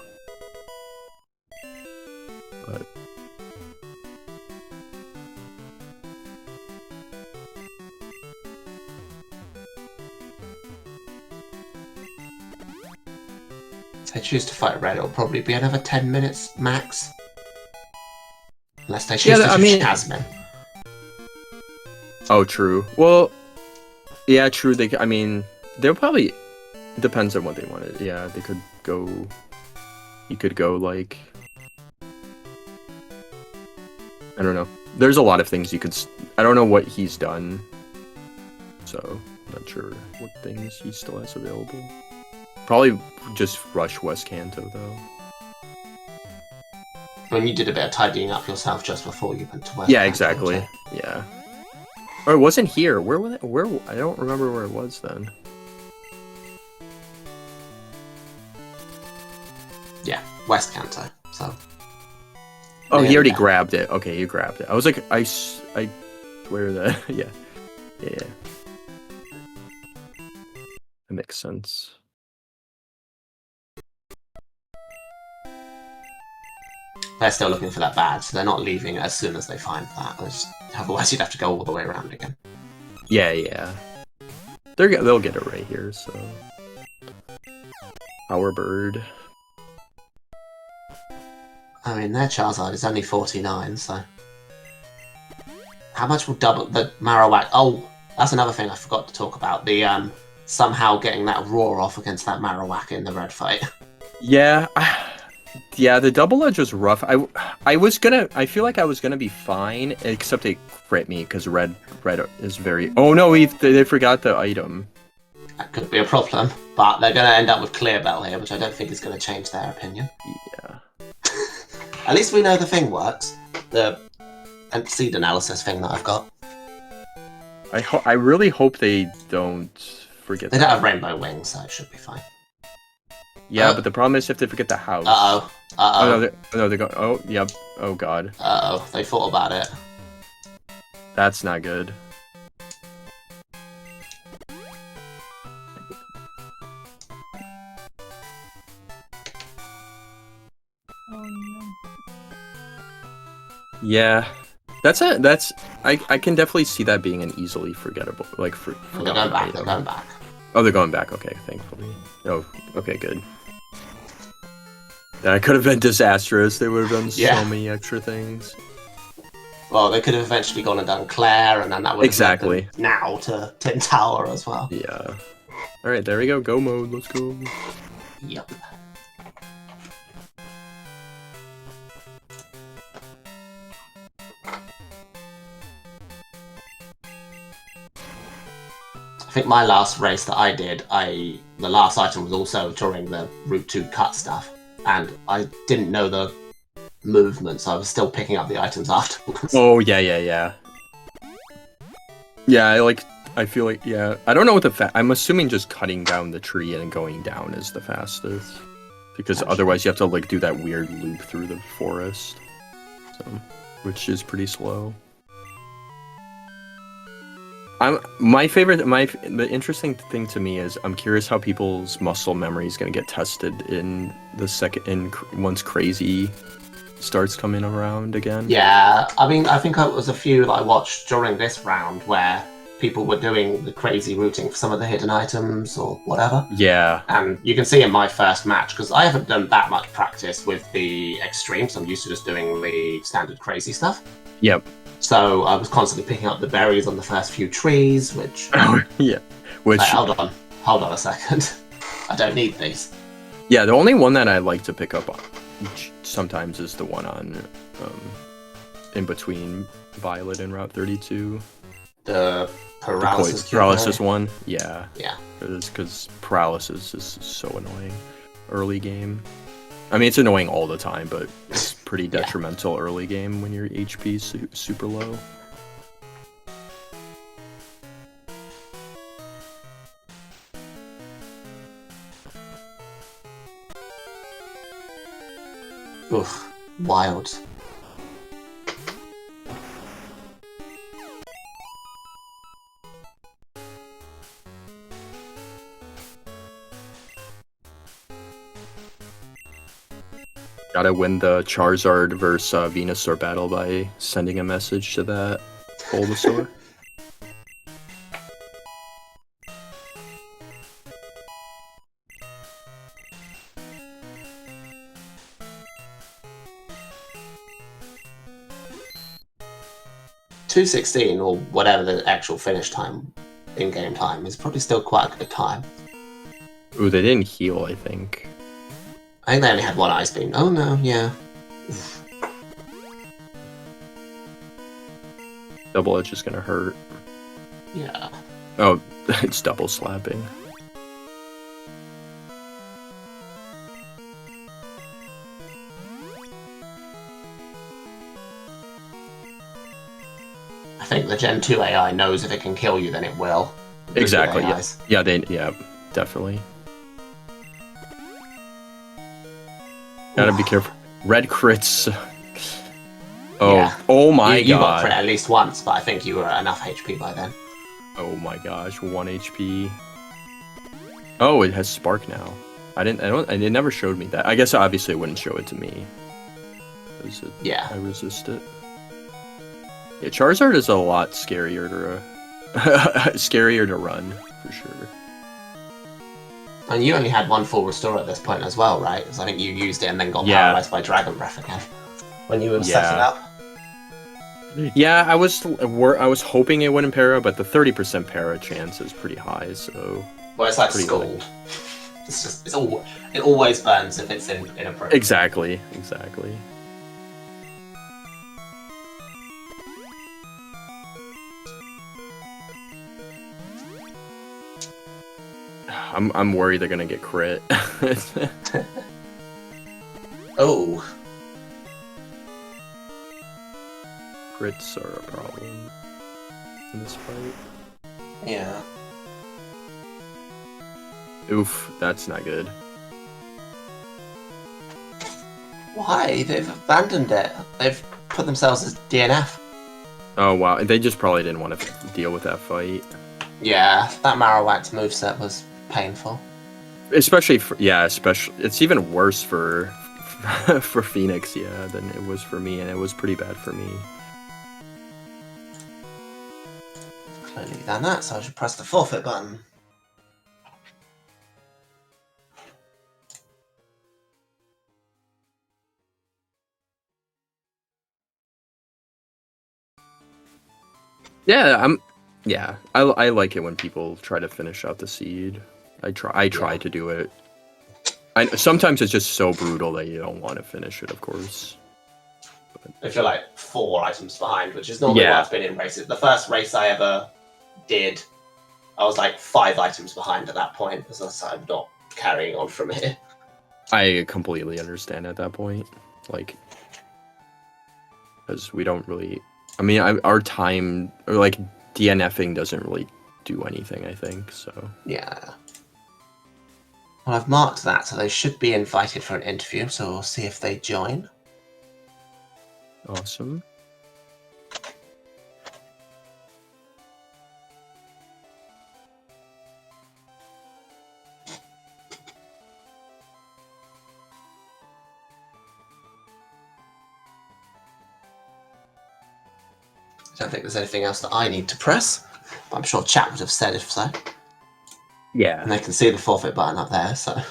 S2: But
S1: If I choose to fight red, it'll probably be another 10 minutes max. Unless they choose to do Jasmine.
S2: Oh, true. Well, yeah, true. They'll probably... It depends on what they wanted. Yeah, they could go... You could go, like... I don't know. There's a lot of things you could... I don't know what he's done. So, not sure what things he still has available. Probably just rush West Kanto, though.
S1: When you did a bit of tidying up yourself just before you went to West
S2: Yeah,
S1: Kanto,
S2: exactly. Yeah. Oh, it wasn't here. Where was it? I don't remember where it was then.
S1: Yeah, West Kanto. So.
S2: Oh, he already grabbed it. Okay, you grabbed it. I was like, I swear that. Yeah. Yeah. That makes sense.
S1: They're still looking for that badge, so they're not leaving as soon as they find that. Otherwise, you'd have to go all the way around again.
S2: Yeah. They'll get it right here, so... Our bird.
S1: I mean, their Charizard is only 49, so... How much will double the Marowak? Oh, that's another thing I forgot to talk about. The, somehow getting that roar off against that Marowak in the red fight.
S2: Yeah, yeah, the double edge was rough. I feel like I was gonna be fine, except they crit me because red is very. Oh no, they forgot the item.
S1: That could be a problem, but they're gonna end up with Clear Bell here, which I don't think is gonna change their opinion.
S2: Yeah.
S1: At least we know the thing works. The seed analysis thing that I've got.
S2: I really hope they don't forget.
S1: They don't have rainbow wings, so it should be fine.
S2: Yeah, but the problem is if they forget the house.
S1: Uh-oh.
S2: Oh, no, they're going... Oh, yep. Oh, God.
S1: Uh-oh. They thought about it.
S2: That's not good. Yeah. I can definitely see that being an easily forgettable... Like,
S1: They're going back. They're going back.
S2: Oh, they're going back. Okay, thankfully. Oh, okay, good. That could have been disastrous. They would have done so many extra things.
S1: Well, they could have eventually gone and done Claire, and then that would have
S2: exactly
S1: led them now to Tin Tower as well.
S2: Yeah. All right, there we go. Go mode. Let's go.
S1: Yep. I think my last race that I did, the last item was also during the Route 2 cut stuff, and I didn't know the movement, so I was still picking up the items afterwards.
S2: Oh, yeah. Yeah, I feel like, yeah. I don't know what I'm assuming just cutting down the tree and going down is the fastest. Because otherwise you have to, like, do that weird loop through the forest. So, which is pretty slow. The interesting thing to me is I'm curious how people's muscle memory is going to get tested in once Crazy starts coming around again.
S1: Yeah, I mean, I think it was a few that I watched during this round where people were doing the crazy routing for some of the hidden items or whatever.
S2: Yeah.
S1: And you can see in my first match, because I haven't done that much practice with the extremes, I'm used to just doing the standard crazy stuff.
S2: Yep.
S1: So I was constantly picking up the berries on the first few trees, which...
S2: Oh, yeah. Which...
S1: hold on a second. I don't need these.
S2: Yeah, the only one that I like to pick up sometimes is the one on, in between Violet and Route 32.
S1: The
S2: paralysis one? Yeah.
S1: Yeah.
S2: Because paralysis is so annoying early game. I mean, it's annoying all the time, but it's pretty detrimental early game when your HP is super low.
S1: Oof, wild.
S2: Gotta win the Charizard versus Venusaur battle by sending a message to that Bulbasaur.
S1: .216 or whatever the actual finish time, in-game time, is probably still quite a good time.
S2: Ooh, they didn't heal, I think.
S1: I think they only had one Ice Beam. Oh no, yeah.
S2: Double Edge is gonna hurt.
S1: Yeah.
S2: Oh, it's double slapping.
S1: I think the Gen 2 AI knows if it can kill you, then it will.
S2: Exactly, yeah. Yeah, definitely. Gotta be careful. Red crits. Oh,
S1: yeah.
S2: Oh my
S1: you
S2: god.
S1: got crit at least once, but I think you were at enough HP by then.
S2: Oh my gosh, 1 HP. Oh, it has Spark now. It never showed me that. I guess obviously it wouldn't show it to me.
S1: Yeah.
S2: I resist it. Yeah, Charizard is a lot scarier to run, for sure.
S1: And you only had one full restore at this point as well, right? Because I think you used it and then got paralyzed by Dragon Breath again when you were setting up.
S2: Yeah, I was hoping it wouldn't para, but the 30% para chance is pretty high, so...
S1: Well, it's like Scald. It always burns if it's inappropriate.
S2: Exactly. I'm worried they're gonna get crit.
S1: Oh.
S2: Crits are a problem in this fight.
S1: Yeah.
S2: Oof, that's not good.
S1: Why? They've abandoned it. They've put themselves as DNF.
S2: Oh wow, they just probably didn't want to deal with that fight.
S1: Yeah, that Marowak's moveset was painful.
S2: Especially it's even worse for for Phoenix, than it was for me, and it was pretty bad for me.
S1: Clearly done that, so I should press the forfeit button.
S2: I like it when people try to finish out the seed. I try to do it. Sometimes it's just so brutal that you don't want to finish it, of course. But...
S1: If you're like 4 items behind, which is normally what I've been in races. The first race I ever did, I was like 5 items behind at that point, because I'm not carrying on from here.
S2: I completely understand at that point, like, because we don't really. I mean, our time, or like DNFing doesn't really do anything, I think, so.
S1: Yeah. Well, I've marked that, so they should be invited for an interview, so we'll see if they join.
S2: Awesome.
S1: I don't think there's anything else that I need to press. I'm sure chat would have said if so.
S2: Yeah.
S1: And they can see the forfeit button up there, so...